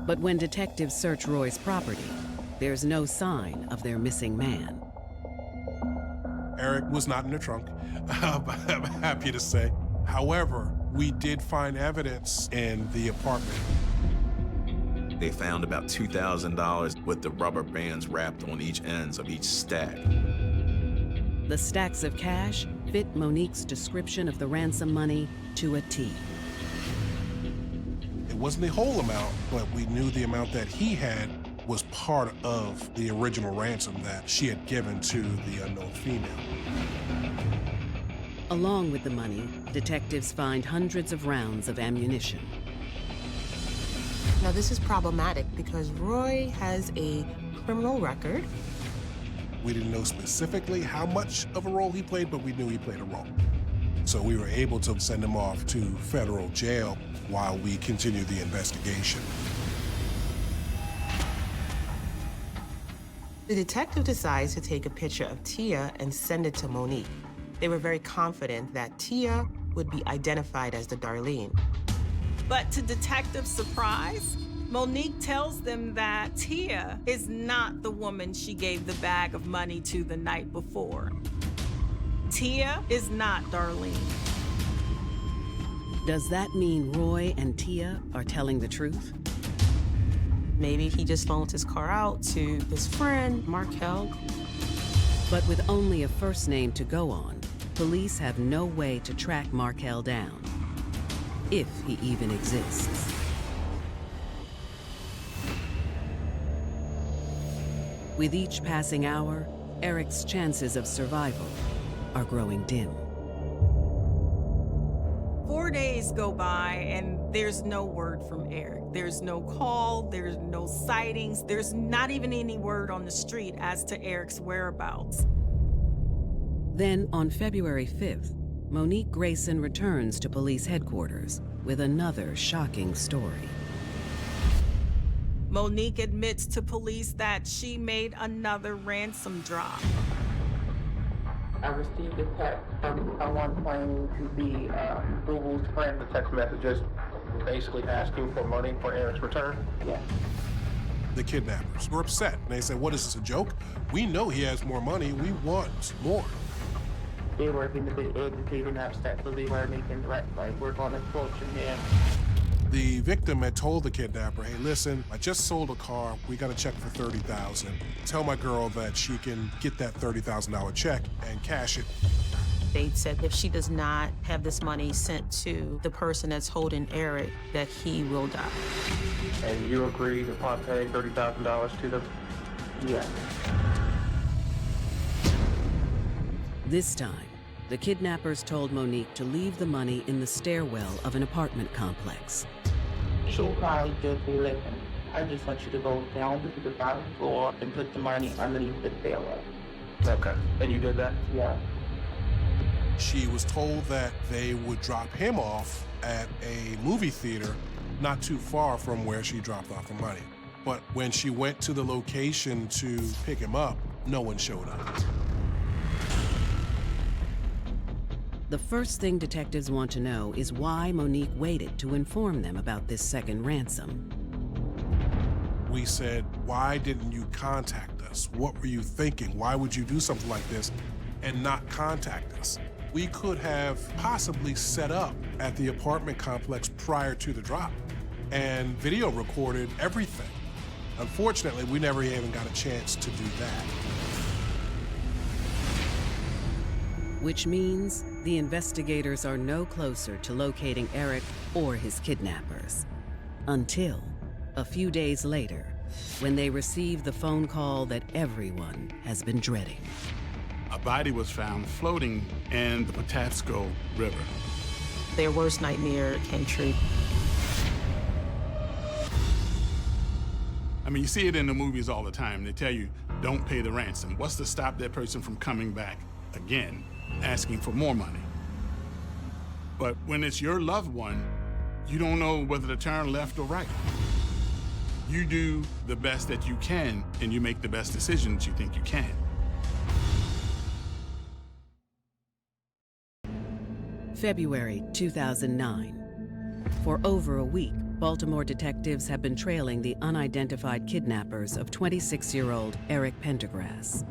But when detectives search Roy's property, there's no sign of their missing man. Eric was not in the trunk, I'm happy to say. However, we did find evidence in the apartment. They found about $2,000 with the rubber bands wrapped on each ends of each stack. The stacks of cash fit Monique's description of the ransom money to a T. It wasn't the whole amount, but we knew the amount that he had was part of the original ransom that she had given to the unknown female. Along with the money, detectives find hundreds of rounds of ammunition. Now, this is problematic because Roy has a criminal record. We didn't know specifically how much of a role he played, but we knew he played a role. So we were able to send him off to federal jail while we continued the investigation. The detective decides to take a picture of Tia and send it to Monique. They were very confident that Tia would be identified as the Darlene. But to detectives' surprise, Monique tells them that Tia is not the woman she gave the bag of money to the night before. Tia is not Darlene. Does that mean Roy and Tia are telling the truth? Maybe he just loaned his car out to his friend, Markel. But with only a first name to go on, police have no way to track Markel down, if he even exists. With each passing hour, Eric's chances of survival are growing dim. 4 days go by and there's no word from Eric. There's no call, there's no sightings, there's not even any word on the street as to Eric's whereabouts. Then, on February 5th, Monique Grayson returns to police headquarters with another shocking story. Monique admits to police that she made another ransom drop. I received a text from someone claiming to be Google's friend. The text messages basically asking for money for Eric's return. Yeah. The kidnappers were upset. They said, what is this, a joke? We know he has more money. We want more. They were being a bit agitated and upset, so they were making threats like, we're going to torture him. The victim had told the kidnapper, hey, listen, I just sold a car. We got a check for $30,000. Tell my girl that she can get that $30,000 check and cash it. They said if she does not have this money sent to the person that's holding Eric, that he will die. And you agreed upon paying $30,000 to them? Yeah. This time, the kidnappers told Monique to leave the money in the stairwell of an apartment complex. She'll probably just say, listen, I just want you to go down to the bottom floor and put the money underneath the stairwell. Okay. And you did that? Yeah. She was told that they would drop him off at a movie theater not too far from where she dropped off the money. But when she went to the location to pick him up, no one showed up. The first thing detectives want to know is why Monique waited to inform them about this second ransom. We said, why didn't you contact us? What were you thinking? Why would you do something like this and not contact us? We could have possibly set up at the apartment complex prior to the drop and video recorded everything. Unfortunately, we never even got a chance to do that. Which means the investigators are no closer to locating Eric or his kidnappers. Until a few days later, when they receive the phone call that everyone has been dreading. A body was found floating in the Patapsco River. Their worst nightmare came true. I mean, you see it in the movies all the time. They tell you, don't pay the ransom. What's to stop that person from coming back again, asking for more money? But when it's your loved one, you don't know whether to turn left or right. You do the best that you can, and you make the best decisions you think you can. February 2009. For over a week, Baltimore detectives have been trailing the unidentified kidnappers of 26-year-old Eric Pendergrass.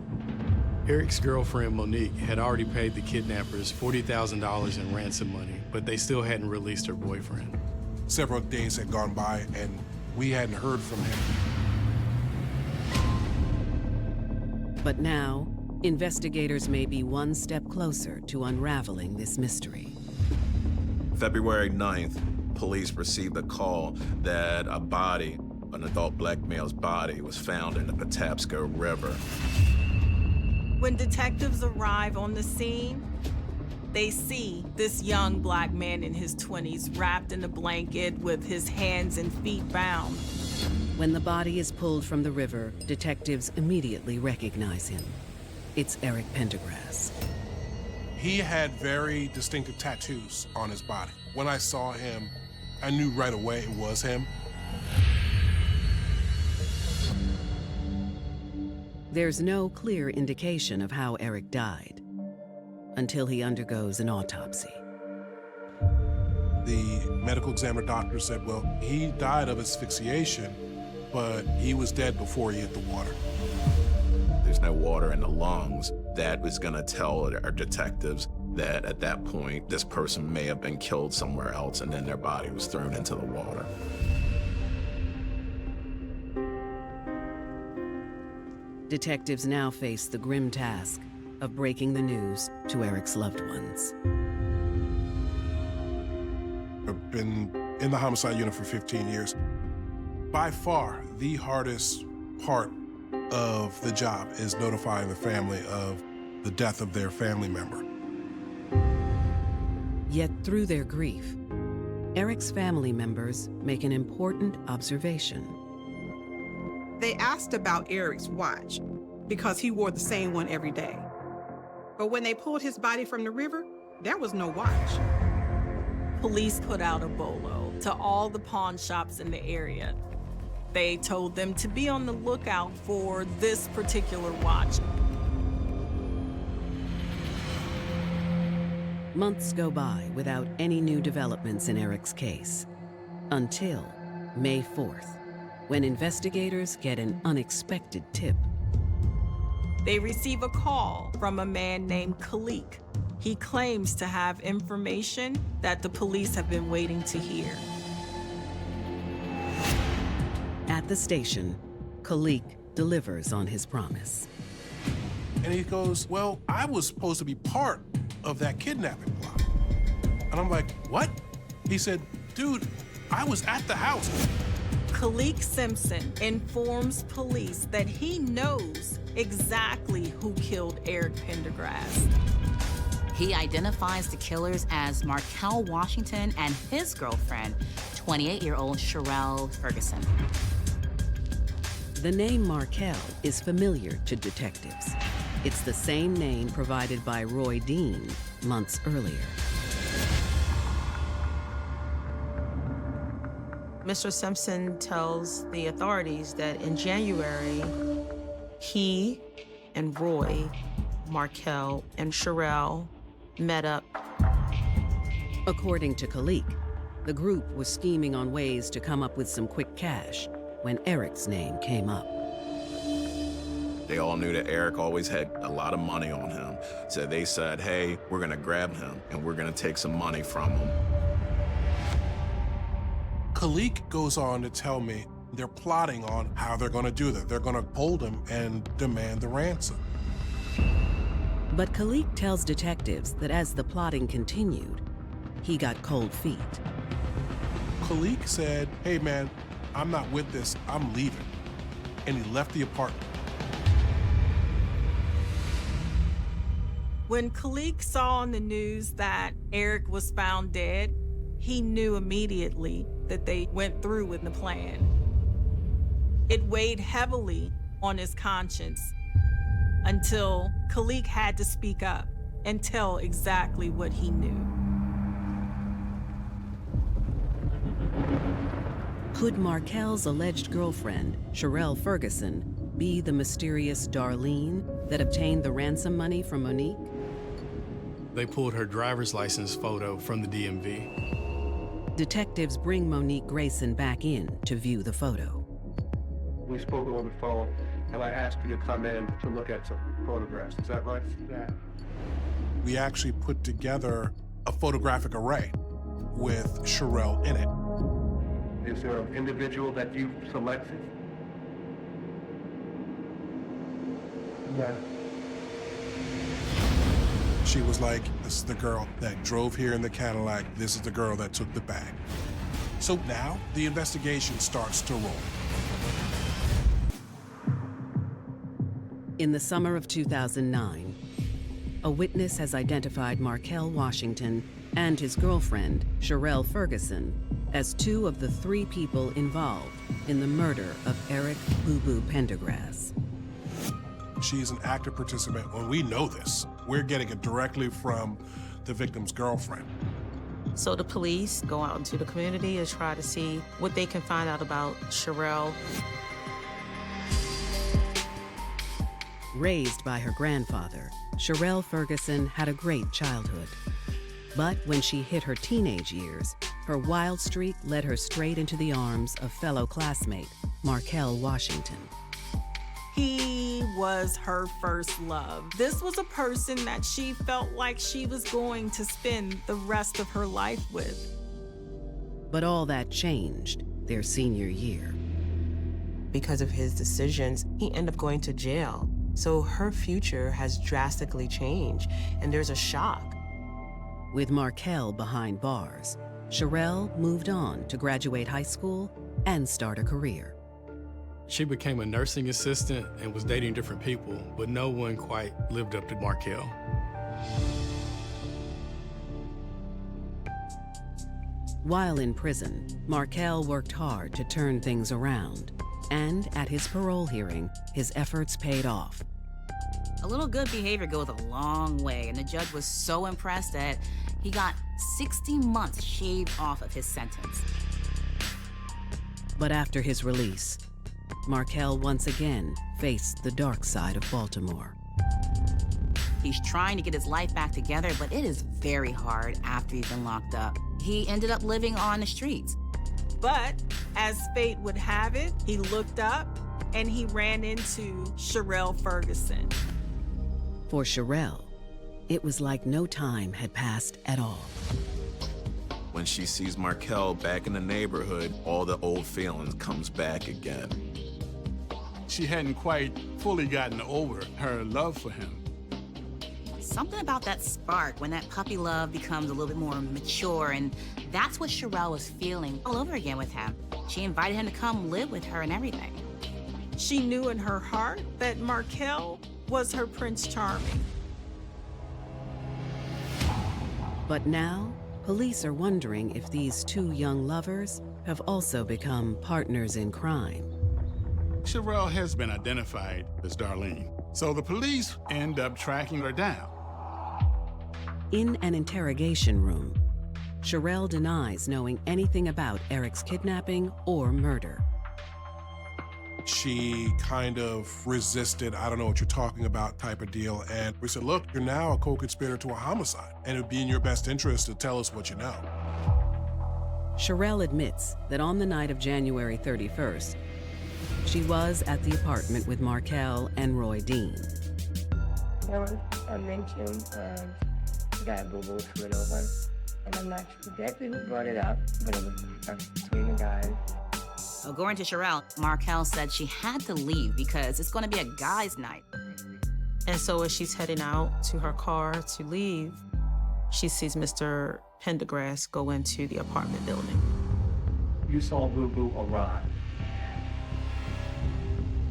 Eric's girlfriend, Monique, had already paid the kidnappers $40,000 in ransom money, but they still hadn't released her boyfriend. Several days had gone by, and we hadn't heard from him. But now, investigators may be one step closer to unraveling this mystery. February 9th, police received a call that a body, an adult black male's body, was found in the Patapsco River. When detectives arrive on the scene, they see this young black man in his 20s wrapped in a blanket with his hands and feet bound. When the body is pulled from the river, detectives immediately recognize him. It's Eric Pendergrass. He had very distinctive tattoos on his body. When I saw him, I knew right away it was him. There's no clear indication of how Eric died until he undergoes an autopsy. The medical examiner doctor said, well, he died of asphyxiation, but he was dead before he hit the water. There's no water in the lungs. That was gonna tell our detectives that at that point, this person may have been killed somewhere else and then their body was thrown into the water. Detectives now face the grim task of breaking the news to Eric's loved ones. I've been in the homicide unit for 15 years. By far, the hardest part of the job is notifying the family of the death of their family member. Yet through their grief, Eric's family members make an important observation. They asked about Eric's watch because he wore the same one every day. But when they pulled his body from the river, there was no watch. Police put out a bolo to all the pawn shops in the area. They told them to be on the lookout for this particular watch. Months go by without any new developments in Eric's case, until May 4th, when investigators get an unexpected tip. They receive a call from a man named Khalik. He claims to have information that the police have been waiting to hear. At the station, Khalik delivers on his promise. And he goes, well, I was supposed to be part of that kidnapping plot. And I'm like, what? He said, dude, I was at the house. Khalik Simpson informs police that he knows exactly who killed Eric Pendergrass. He identifies the killers as Markel Washington and his girlfriend, 28-year-old Sherelle Ferguson. The name Markel is familiar to detectives. It's the same name provided by Roy Dean months earlier. Mr. Simpson tells the authorities that in January, he and Roy, Markel, and Sherelle met up. According to Khalik, the group was scheming on ways to come up with some quick cash when Eric's name came up. They all knew that Eric always had a lot of money on him. So they said, hey, we're gonna grab him and we're gonna take some money from him. Khalik goes on to tell me they're plotting on how they're gonna do that. They're gonna hold him and demand the ransom. But Khalik tells detectives that as the plotting continued, he got cold feet. Khalik said, hey man, I'm not with this, I'm leaving. And he left the apartment. When Khalik saw on the news that Eric was found dead, he knew immediately that they went through with the plan. It weighed heavily on his conscience until Khalik had to speak up and tell exactly what he knew. Could Markel's alleged girlfriend, Sherelle Ferguson, be the mysterious Darlene that obtained the ransom money from Monique? They pulled her driver's license photo from the DMV. Detectives bring Monique Grayson back in to view the photo. We spoke on the phone, and I asked you to come in to look at some photographs. Is that right? Yeah. We actually put together a photographic array with Sherelle in it. Is there an individual that you selected? Yeah. She was like, this is the girl that drove here in the Cadillac. This is the girl that took the bag. So now the investigation starts to roll. In the summer of 2009, a witness has identified Markel Washington and his girlfriend, Sherelle Ferguson, as two of the three people involved in the murder of Eric Boo Boo Pendergrass. She's an active participant. When we know this, we're getting it directly from the victim's girlfriend. So the police go out into the community and try to see what they can find out about Sherelle. Raised by her grandfather, Sherelle Ferguson had a great childhood. But when she hit her teenage years, her wild streak led her straight into the arms of fellow classmate Markel Washington. He was her first love. This was a person that she felt like she was going to spend the rest of her life with. But all that changed their senior year. Because of his decisions, he ended up going to jail. So her future has drastically changed, and there's a shock. With Markel behind bars, Sherelle moved on to graduate high school and start a career. She became a nursing assistant and was dating different people, but no one quite lived up to Markel. While in prison, Markel worked hard to turn things around. And at his parole hearing, his efforts paid off. A little good behavior goes a long way, and the judge was so impressed that he got 60 months shaved off of his sentence. But after his release, Markel once again faced the dark side of Baltimore. He's trying to get his life back together, but it is very hard after he's been locked up. He ended up living on the streets. But as fate would have it, he looked up and he ran into Sherelle Ferguson. For Sherelle, it was like no time had passed at all. When she sees Markel back in the neighborhood, all the old feelings comes back again. She hadn't quite fully gotten over her love for him. Something about that spark when that puppy love becomes a little bit more mature, and that's what Sherelle was feeling all over again with him. She invited him to come live with her and everything. She knew in her heart that Markel was her Prince Charming. But now, police are wondering if these two young lovers have also become partners in crime. Sherelle has been identified as Darlene, so the police end up tracking her down. In an interrogation room, Sherelle denies knowing anything about Eric's kidnapping or murder. She kind of resisted, I don't know what you're talking about type of deal. And we said, look, you're now a co-conspirator to a homicide, and it would be in your best interest to tell us what you know. Sherelle admits that on the night of January 31st, she was at the apartment with Markel and Roy Dean. There was a mention of guy Boo Boo slid over, and I'm not sure exactly who brought it up, but it was between the guys. According to Sherelle, Markel said she had to leave because it's going to be a guy's night. And so as she's heading out to her car to leave, she sees Mr. Pendergrass go into the apartment building. You saw Boo Boo arrive.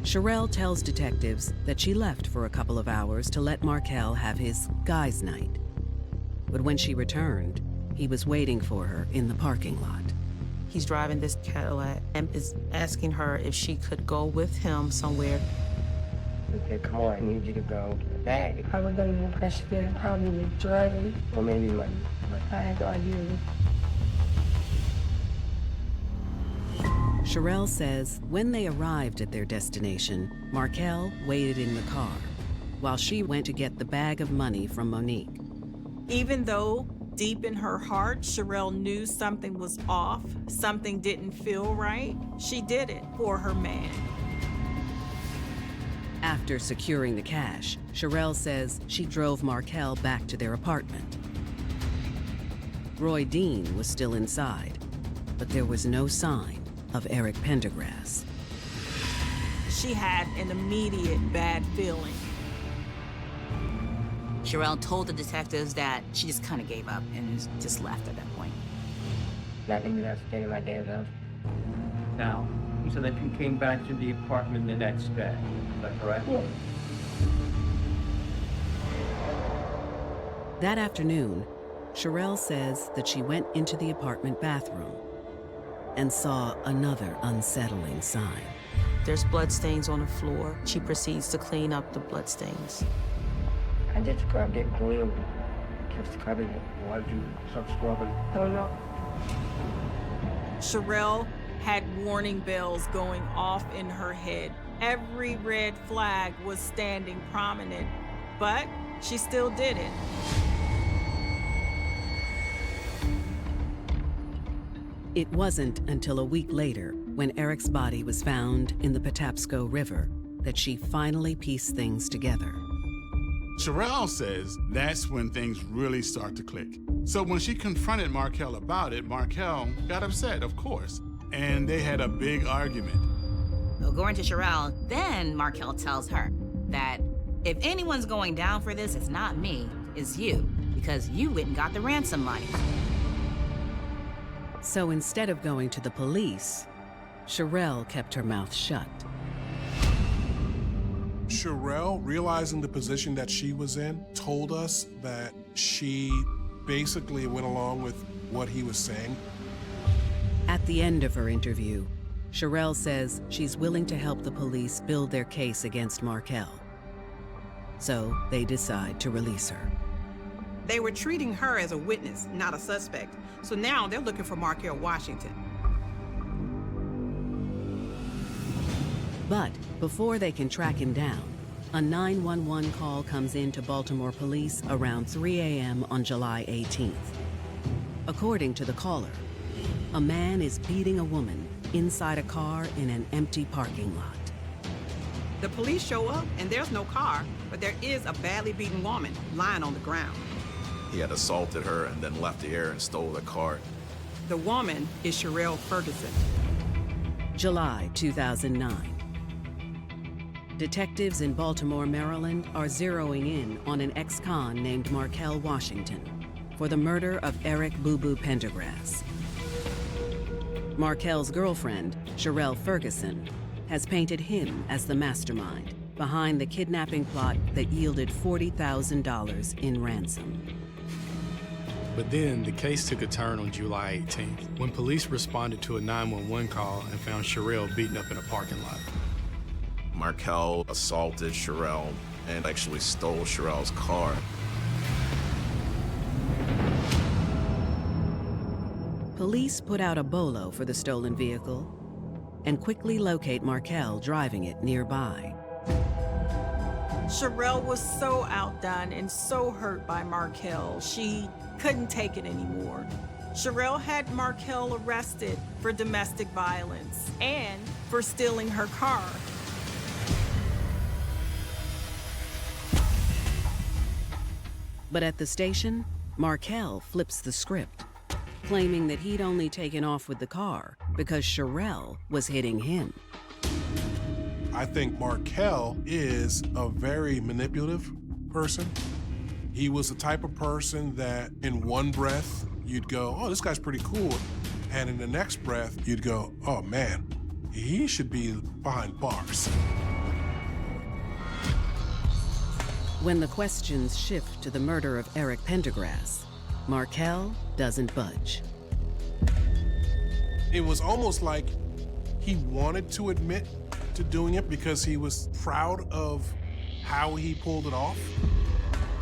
Sherelle tells detectives that she left for a couple of hours to let Markel have his guys' night. But when she returned, he was waiting for her in the parking lot. He's driving this Cadillac and is asking her if she could go with him somewhere. He said, come on, I need you to go get a bag. I was under the impression that I probably was driving, or maybe money, but I had no idea. Sherelle says when they arrived at their destination, Markel waited in the car while she went to get the bag of money from Monique. Even though deep in her heart, Sherelle knew something was off, something didn't feel right, she did it for her man. After securing the cash, Sherelle says she drove Markel back to their apartment. Roy Dean was still inside, but there was no sign of Eric Pendergrass. She had an immediate bad feeling. Sherelle told the detectives that she just kind of gave up and just left at that point. Nothing else getting my dad's house. Now, you said that you came back to the apartment the next day. Is that correct? Yeah. That afternoon, Sherelle says that she went into the apartment bathroom and saw another unsettling sign. There's bloodstains on the floor. She proceeds to clean up the bloodstains. I just scrubbed it glue. Kept scrubbing it. Why did you start scrubbing? I don't know. Sherelle had warning bells going off in her head. Every red flag was standing prominent, but she still did it. It wasn't until a week later, when Eric's body was found in the Patapsco River, that she finally pieced things together. Sherelle says that's when things really start to click. So when she confronted Markel about it, Markel got upset, of course, and they had a big argument. According to Sherelle, then Markel tells her that if anyone's going down for this, it's not me, it's you, because you went and got the ransom money. So instead of going to the police, Sherelle kept her mouth shut. Sherelle, realizing the position that she was in, told us that she basically went along with what he was saying. At the end of her interview, Sherelle says she's willing to help the police build their case against Markel. So they decide to release her. They were treating her as a witness, not a suspect. So now they're looking for Markel Washington. But before they can track him down, a 911 call comes in to Baltimore police around 3 a.m. on July 18th. According to the caller, a man is beating a woman inside a car in an empty parking lot. The police show up and there's no car, but there is a badly beaten woman lying on the ground. He had assaulted her and then left the area and stole the car. The woman is Sherelle Ferguson. July 2009. Detectives in Baltimore, Maryland are zeroing in on an ex-con named Markel Washington for the murder of Eric Boo Boo Pendergrass. Markel's girlfriend, Sherelle Ferguson, has painted him as the mastermind behind the kidnapping plot that yielded $40,000 in ransom. But then the case took a turn on July 18th when police responded to a 911 call and found Sherelle beaten up in a parking lot. Markel assaulted Sherelle and actually stole Sherelle's car. Police put out a bolo for the stolen vehicle and quickly locate Markel driving it nearby. Sherelle was so outdone and so hurt by Markel, she couldn't take it anymore. Sherelle had Markel arrested for domestic violence and for stealing her car. But at the station, Markel flips the script, claiming that he'd only taken off with the car because Sherelle was hitting him. I think Markel is a very manipulative person. He was the type of person that in one breath, you'd go, oh, this guy's pretty cool. And in the next breath, you'd go, oh man, he should be behind bars. When the questions shift to the murder of Eric Pendergrass, Markel doesn't budge. It was almost like he wanted to admit to doing it because he was proud of how he pulled it off,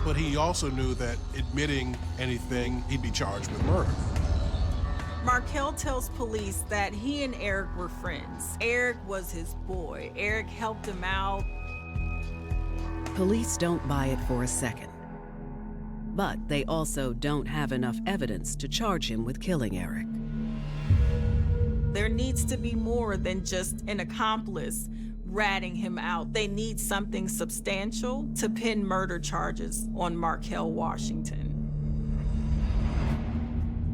but he also knew that admitting anything, he'd be charged with murder. Markel tells police that he and Eric were friends. Eric was his boy. Eric helped him out. Police don't buy it for a second. But they also don't have enough evidence to charge him with killing Eric. There needs to be more than just an accomplice ratting him out. They need something substantial to pin murder charges on Markel Washington.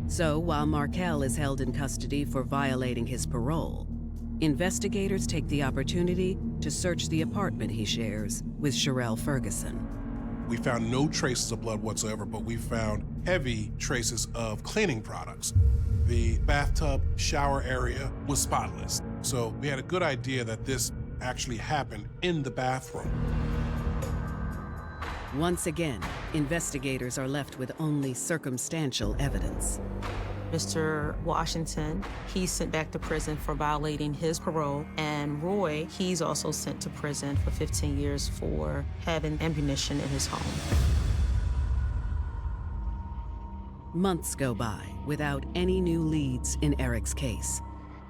So while Markel is held in custody for violating his parole, investigators take the opportunity to search the apartment he shares with Sherelle Ferguson. We found no traces of blood whatsoever, but we found heavy traces of cleaning products. The bathtub shower area was spotless. So we had a good idea that this actually happened in the bathroom. Once again, investigators are left with only circumstantial evidence. Mr. Washington, he's sent back to prison for violating his parole, and Roy, he's also sent to prison for 15 years for having ammunition in his home. Months go by without any new leads in Eric's case,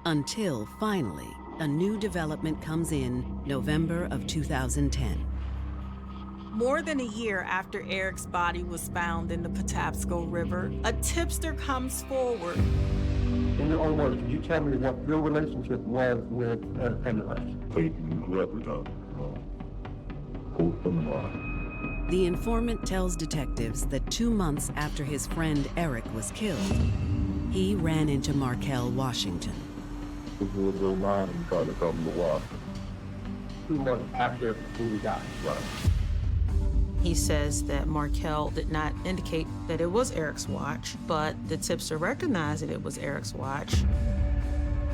until finally, a new development comes in November of 2010. More than a year after Eric's body was found in the Patapsco River, a tipster comes forward. In your own words, could you tell me what your relationship was with Pendergrass? The informant tells detectives that 2 months after his friend Eric was killed, he ran into Markel Washington. 2 months after he died. Right. He says that Markel did not indicate that it was Eric's watch, but the tipster recognized that it was Eric's watch.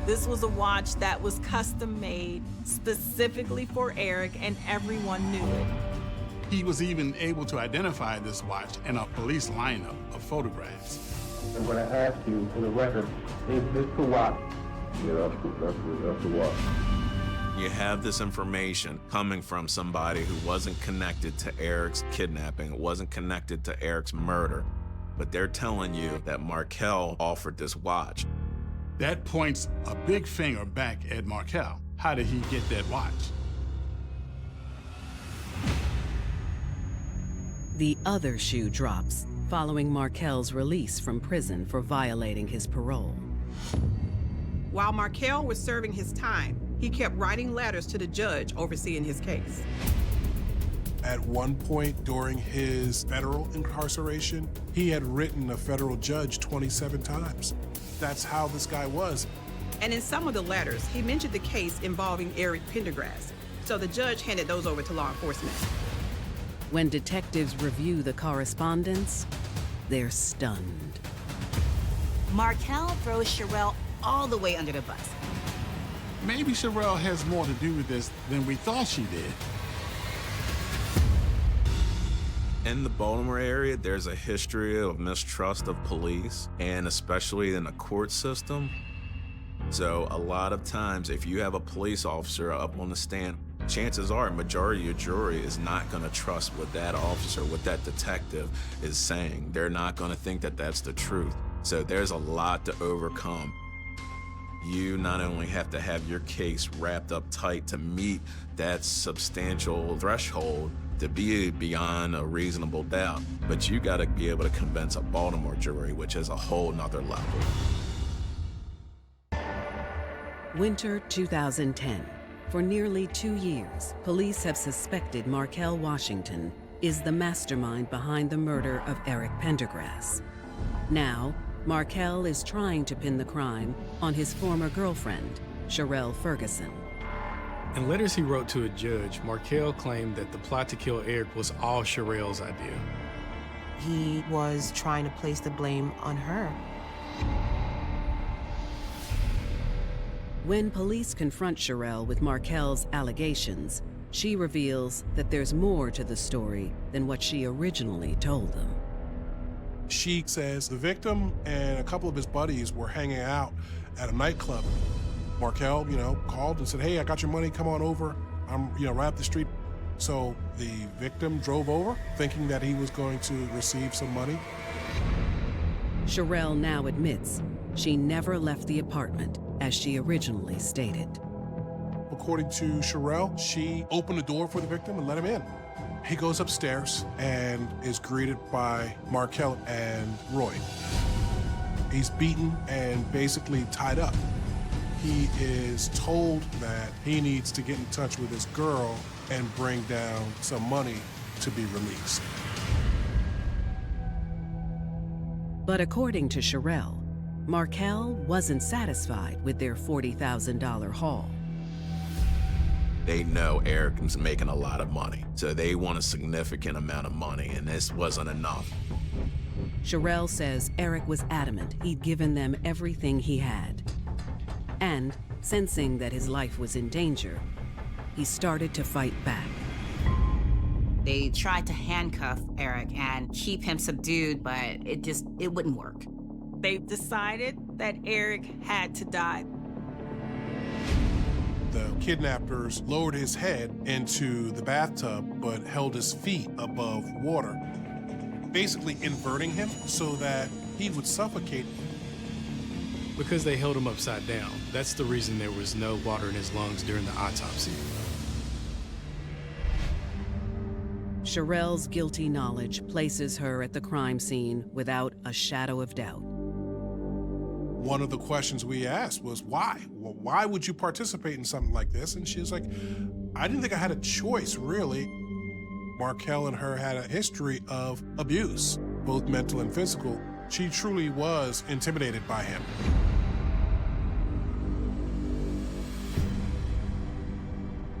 This was a watch that was custom made specifically for Eric, and everyone knew it. He was even able to identify this watch in a police lineup of photographs. And when I asked you for the record, is this the watch? Yeah, that's the watch. You have this information coming from somebody who wasn't connected to Eric's kidnapping, wasn't connected to Eric's murder, but they're telling you that Markel offered this watch. That points a big finger back at Markel. How did he get that watch? The other shoe drops following Markel's release from prison for violating his parole. While Markel was serving his time, he kept writing letters to the judge overseeing his case. At one point during his federal incarceration, he had written a federal judge 27 times. That's how this guy was. And in some of the letters, he mentioned the case involving Eric Pendergrass. So the judge handed those over to law enforcement. When detectives review the correspondence, they're stunned. Markel throws Sherelle all the way under the bus. Maybe Sherelle has more to do with this than we thought she did. In the Baltimore area, there's a history of mistrust of police, and especially in the court system. So a lot of times, if you have a police officer up on the stand, chances are a majority of your jury is not going to trust what that officer, what that detective is saying. They're not going to think that that's the truth. So there's a lot to overcome. You not only have to have your case wrapped up tight to meet that substantial threshold to be beyond a reasonable doubt, but you got to be able to convince a Baltimore jury, which is a whole nother level. Winter 2010. For nearly 2 years, police have suspected Markel Washington is the mastermind behind the murder of Eric Pendergrass. Now, Markel is trying to pin the crime on his former girlfriend, Sherelle Ferguson. In letters he wrote to a judge, Markel claimed that the plot to kill Eric was all Sherelle's idea. He was trying to place the blame on her. When police confront Sherelle with Markel's allegations, she reveals that there's more to the story than what she originally told them. She says the victim and a couple of his buddies were hanging out at a nightclub. Markel, called and said, "Hey, I got your money, come on over. I'm, right up the street." So the victim drove over thinking that he was going to receive some money. Sherelle now admits she never left the apartment as she originally stated. According to Sherelle, she opened the door for the victim and let him in. He goes upstairs and is greeted by Markel and Roy. He's beaten and basically tied up. He is told that he needs to get in touch with his girl and bring down some money to be released. But according to Sherelle, Markel wasn't satisfied with their $40,000 haul. They know Eric is making a lot of money, so they want a significant amount of money, and this wasn't enough. Sherelle says Eric was adamant he'd given them everything he had. And, sensing that his life was in danger, he started to fight back. They tried to handcuff Eric and keep him subdued, but it wouldn't work. They decided that Eric had to die. The kidnappers lowered his head into the bathtub but held his feet above water, basically inverting him so that he would suffocate. Because they held him upside down. That's the reason there was no water in his lungs during the autopsy. Sherelle's guilty knowledge places her at the crime scene without a shadow of doubt. One of the questions we asked was, why? Well, why would you participate in something like this? And she was like, I didn't think I had a choice, really. Markel and her had a history of abuse, both mental and physical. She truly was intimidated by him.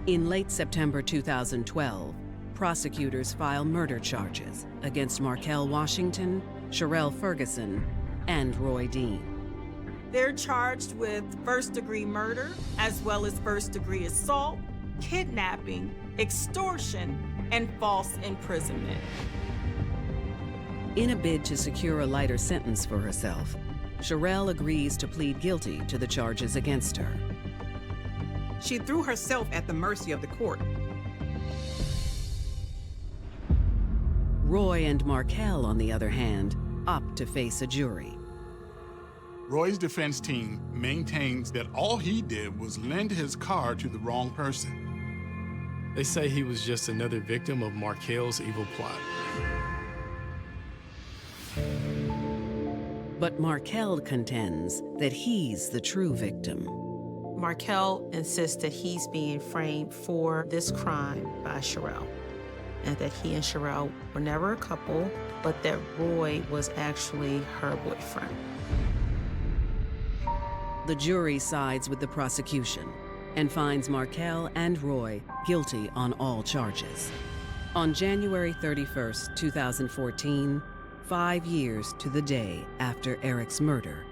In late September 2012, prosecutors filed murder charges against Markel Washington, Sherelle Ferguson, and Roy Dean. They're charged with first-degree murder, as well as first-degree assault, kidnapping, extortion, and false imprisonment. In a bid to secure a lighter sentence for herself, Sherelle agrees to plead guilty to the charges against her. She threw herself at the mercy of the court. Roy and Markel, on the other hand, opt to face a jury. Roy's defense team maintains that all he did was lend his car to the wrong person. They say he was just another victim of Markel's evil plot. But Markel contends that he's the true victim. Markel insists that he's being framed for this crime by Sherelle, and that he and Sherelle were never a couple, but that Roy was actually her boyfriend. The jury sides with the prosecution and finds Markel and Roy guilty on all charges. On January 31st, 2014, 5 years to the day after Eric's murder,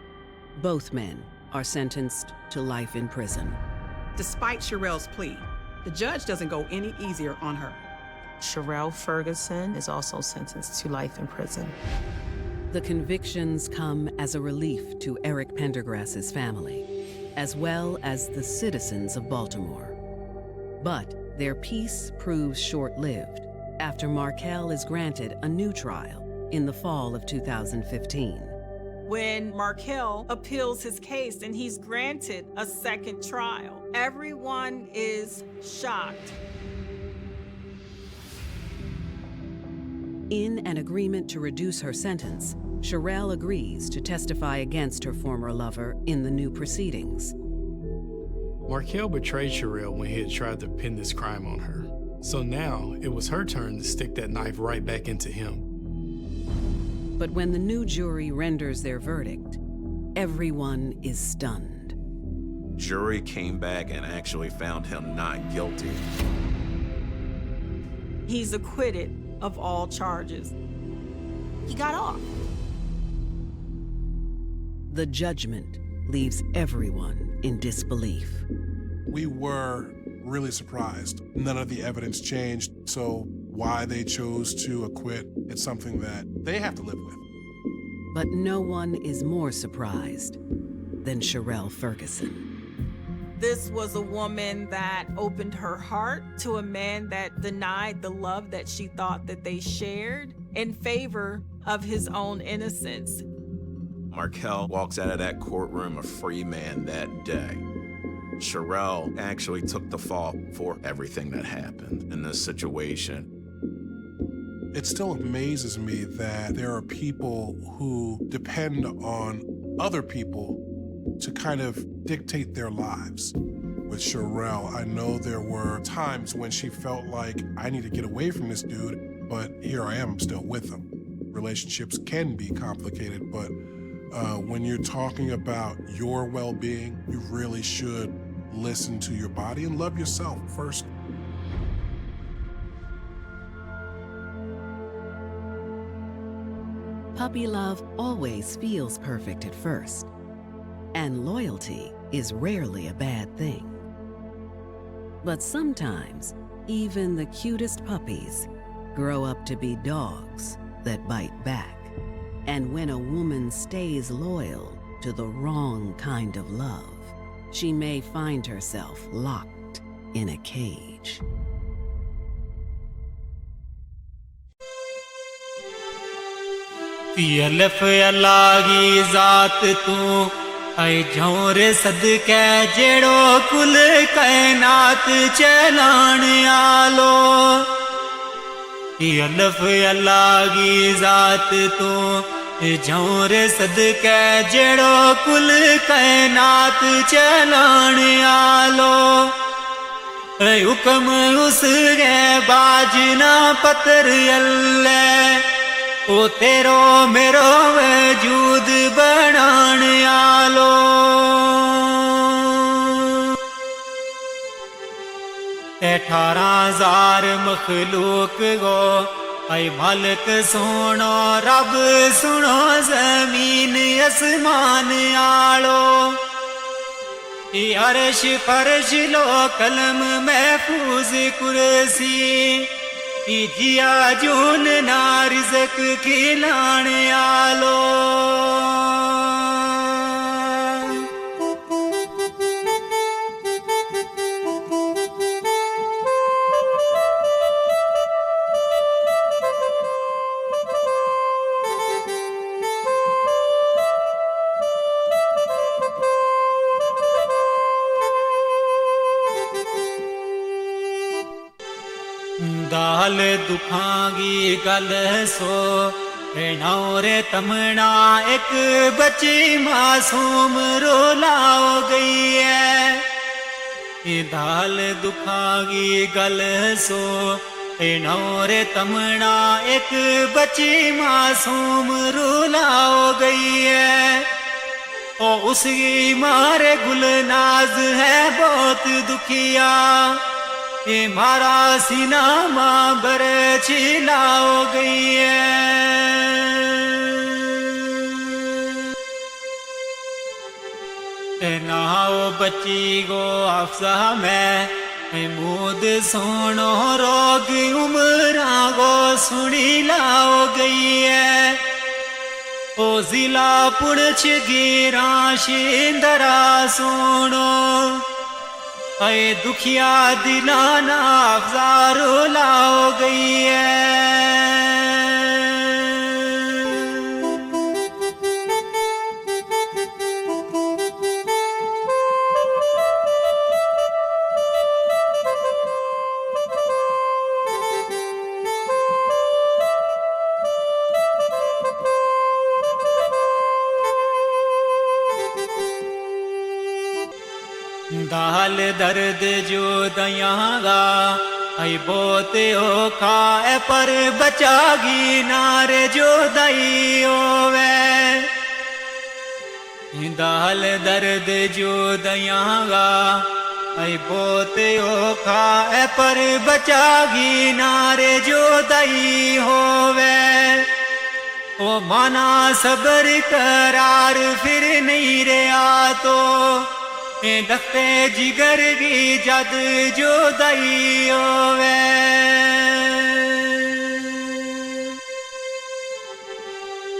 both men are sentenced to life in prison. Despite Sherelle's plea, the judge doesn't go any easier on her. Sherelle Ferguson is also sentenced to life in prison. The convictions come as a relief to Eric Pendergrass's family, as well as the citizens of Baltimore. But their peace proves short-lived after Markel is granted a new trial in the fall of 2015. When Markel appeals his case and he's granted a second trial, everyone is shocked. In an agreement to reduce her sentence, Sherelle agrees to testify against her former lover in the new proceedings. Markel betrayed Sherelle when he had tried to pin this crime on her. So now it was her turn to stick that knife right back into him. But when the new jury renders their verdict, everyone is stunned. Jury came back and actually found him not guilty. He's acquitted of all charges. He got off. The judgment leaves everyone in disbelief. We were really surprised. None of the evidence changed, so why they chose to acquit, it's something that they have to live with. But no one is more surprised than Sherelle Ferguson. This was a woman that opened her heart to a man that denied the love that she thought that they shared in favor of his own innocence. Markel walks out of that courtroom a free man that day. Sherelle actually took the fall for everything that happened in this situation. It still amazes me that there are people who depend on other people to kind of dictate their lives. With Sherelle, I know there were times when she felt like, I need to get away from this dude, but here I am still with him. Relationships can be complicated, but when you're talking about your well-being, you really should listen to your body and love yourself first. Puppy love always feels perfect at first, and loyalty is rarely a bad thing. But sometimes, even the cutest puppies grow up to be dogs that bite back. And when a woman stays loyal to the wrong kind of love, she may find herself locked in a cage. अल्फ अल्लाह की जात तू ऐ झोर सदके जेड़ो कुल कायनात चलाण आलो अल्फ अल्लाह की जात तू झोर सदके जेड़ो कुल कायनात चलाण आलो हुक्म उसके बाजना पत्थर अल्लाह ओ तेरो मेरो वजूद बनाण आलो 18,000 मखलूक गो ऐ मालिक सुनो रब सुनो जमीन आसमान आलो अर्श फर्श लो कलम महफूज कुर्सी जिया जून ना रिज़्क खिलाण आलो दाल दुखांगी गल सो नौरे तमना एक बच्ची मासूम रोलाओ गई है दाल दुखांगी गल सो नौरे तमना एक बच्ची मासूम रोलाओ गई है ओ उसकी मारे गुलनाज है बहुत दुखिया ये मारा सीना माँ बर छिलाओ गई है नाओ बच्ची गो अफसा में मूद सोनो रोग उमरा गो सुनी लाओ गई है ओ जिला पुणछ गिरा शिंदरा सोनो ऐ दुखिया दिलाना अफजारो लाओ गई है दाल दर्द जो दयांगा ऐ बोते ओ खाए पर बचागी नारे जो दई ओवे दाल दर्द जो दयांगा ऐ बोते ओ खाए पर बचागी नारे जो दई होवे ओ माना सबर करार फिर नहीं रहा तो दख्ते जिगर की जद जो दई होवे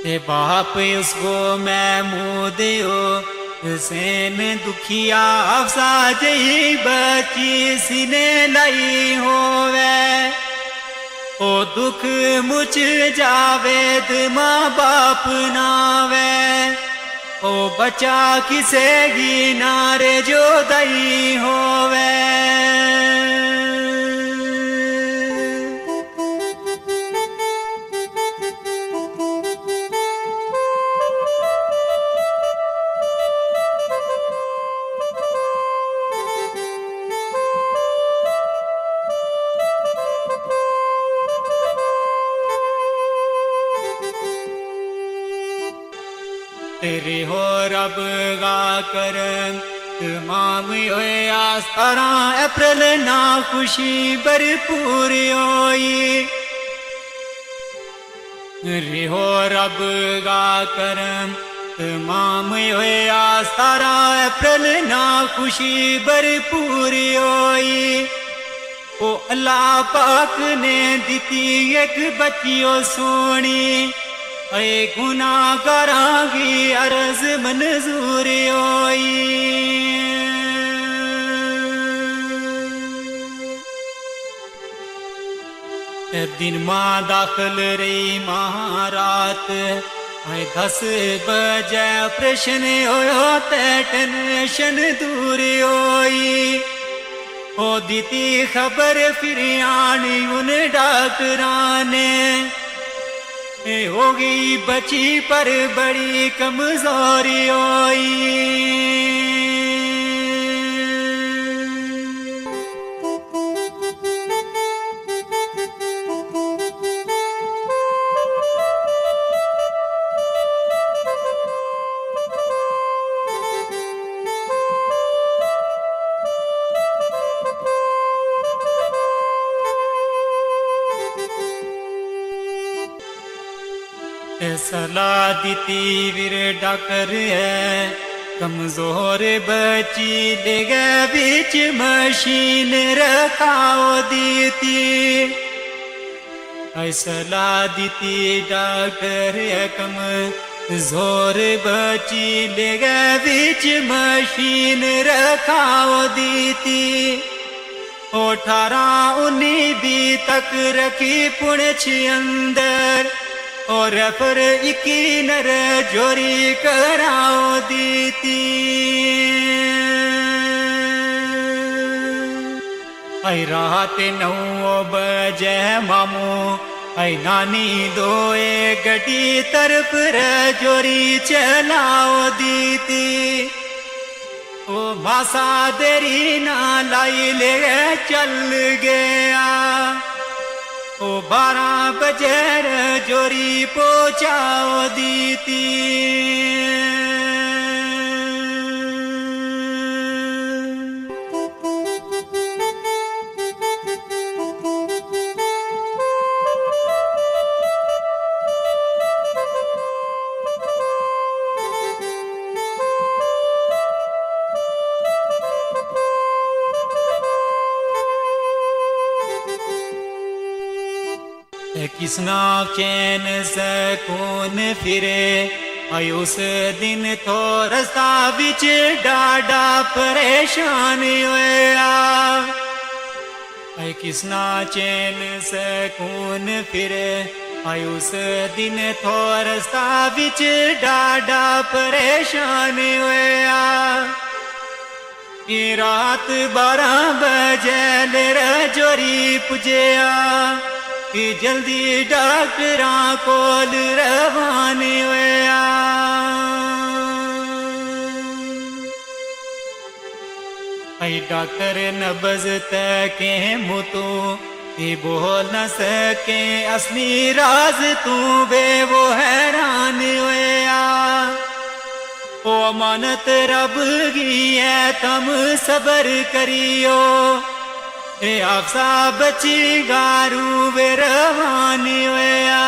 ते बाप उसको मैं मुँह दियो हुसैन दुखिया अफसा जही बची सीने लाई होवे ओ दुख मुझ जावेद माँ बाप नावे ओ बचा किसे गी नारे जो दई होवे तेरे हो रब गा करम तमाम होए आस्तारा अप्रैल ना खुशी भरपूर होई रे हो रब गा करम तमाम होए आस्तारा अप्रैल ना खुशी भरपूर होई ओ अल्लाह पाक ने दिती एक बच्चियो सोनी ऐ गुनाहगारांगी अर्ज मंजूर होई दिन मां दाखिल रही महारात ऐ 10 बजे ऑपरेशन होयो ते टेंशन दूर होई ओ दीती खबर फिर आनी उन डॉक्टरां ने होगी बची पर बड़ी कमजोरी होई सलाह दीती वीर डॉक्टर है कमजोर बची ले गए बीच मशीन रखाओ दीती सलाह दीती डॉक्टर है कमजोर बची ले गए बीच मशीन रखाओ दीती 18-19 तक रखी पुणछ अंदर और पर इकी नर जोरी कराओ दीती आई रात 9 बजे मामू आई नानी दोए गड्डी तरफ जोरी चलाओ दीती ओ मासा देरी ना लाई ले चल गया ओ 12 बजे जोरी पहुंचाओ दीती किसना चैन सकून फिरे आई उस दिन तो रास्ता बिच डाडा परेशान होया आई किसना चैन सकून फिरे आई उस दिन तो रास्ता बिच डाडा परेशान होया रात 12 बजे जोरी पुजया कि जल्दी डॉक्टरां कोल रवाने होया आई डॉक्टर नब्ज तके मुतू ये बोल न सके असली राज तू बे वो हैरान होया ओ अमानत रब की है तम सबर करियो ए आपसा बची गारू वे रवानी होया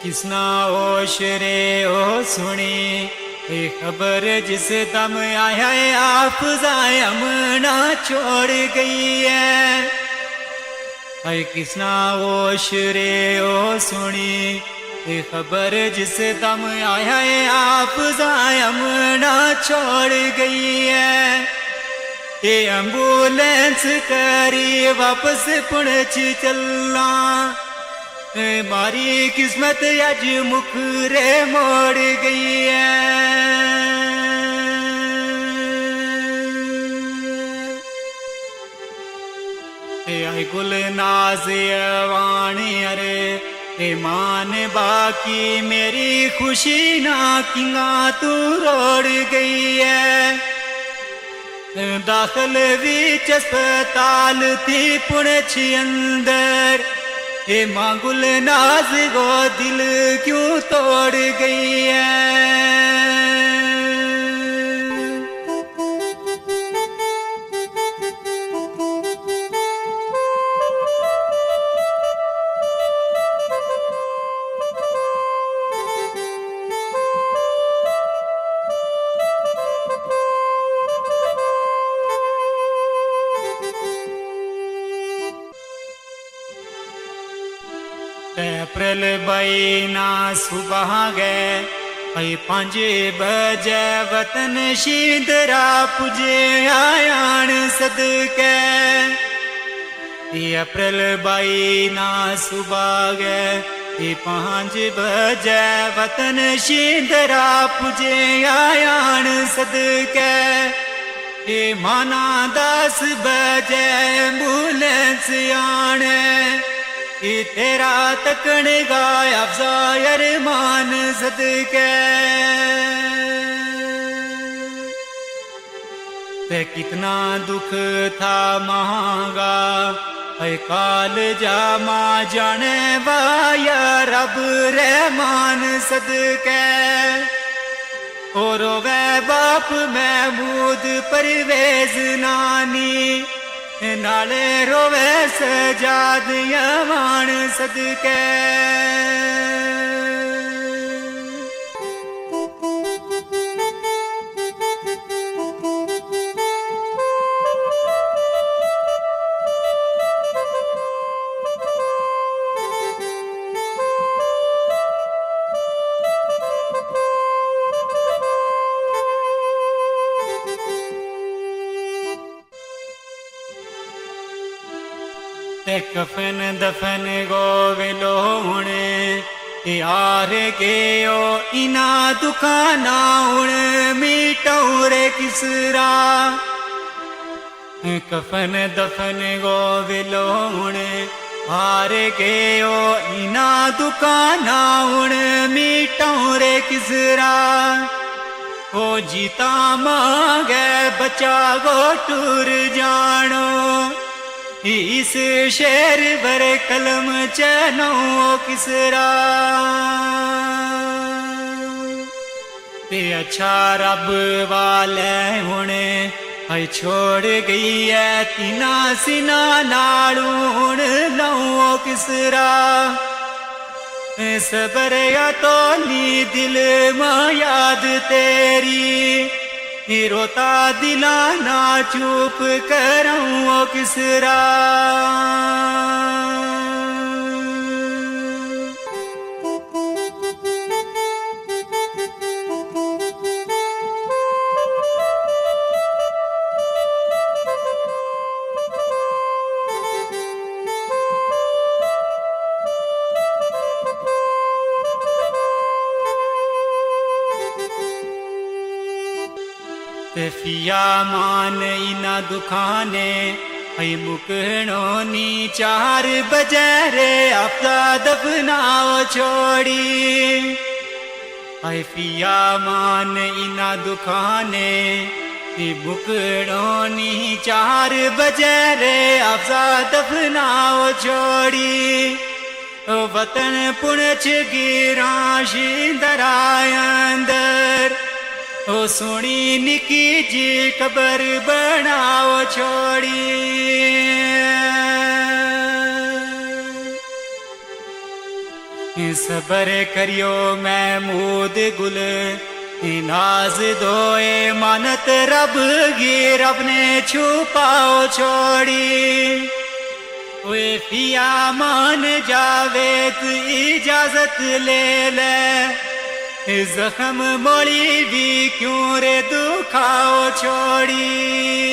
किसना होश रे ओ सुनी ये खबर जिस दम आया है आप जायम ना छोड़ गई है। ऐ किसना ओश रे ओ सुनी, ये खबर जिस दम आया है आप जायम ना छोड़ गई है। ये एम्बुलेंस करी वापस पुणच चलना, मारी किस्मत अज मुखरे मोड़ गई है। आई गुल नाज वाणी अरे ए मान बाकी मेरी खुशी ना किंगा तू रोड़ गई है। दाखिल विच अस्पताल थी पुणछ अंदर, ए मांगुल नाज गो दिल क्यों तोड़ गई है। अप्रैल महीना सुबह गए भाई 5 बजे वतन शींदरा पुजे आयान सदके। अप्रैल महीना सुबह गए 5 बजे वतन शींदरा पुजे आयान सदके। माना 10 बजे एम्बुलेंस आने, तेरा तकन गाया अफजायर मान सदके। ते कितना दुख था महंगा है काल जामा जाने वाया रब रहमान सदके। और वे बाप महमूद परवेज नानी, नाले रोवे सजाद यमान सदके। ते कफन दफन गो वेलो हुणे, यार के ओ इना दुकाना हुण मीटौरे किसरा। कफन दफन गो वेलो हुणे, हार के ओ इना दुकाना हुण मीटौरे किसरा। ओ जीता मांगे बचा गो टूर जानो, इस शेर बर कलम चनो किसरा। ते अच्छा रब वाले हुणे है छोड़ गई है तीना सिना नालू हुण लो किसरा। सबर या तो नी दिल मां याद तेरी, रोता दिला ना चुप करूं किसरा। फिया मान इना दुखाने है मुकनो नी 4 बजे रे आपका दफनाओ छोड़ी। है फिया मान इना दुखाने है मुकनो नी 4 बजे रे आपका दफनाओ छोड़ी। वतन पुणछ गिरा शींदरा अंदर, ओ सोनी निकी जी कबर बनाओ छोड़ी। सबर करियो महमूद गुल नाज दोए मानत रब गी रब ने छुपाओ छोड़ी वे पिया मान जावे तू इजाजत ले ले जख्म मोड़ी भी क्यों रे दुखाओ छोड़ी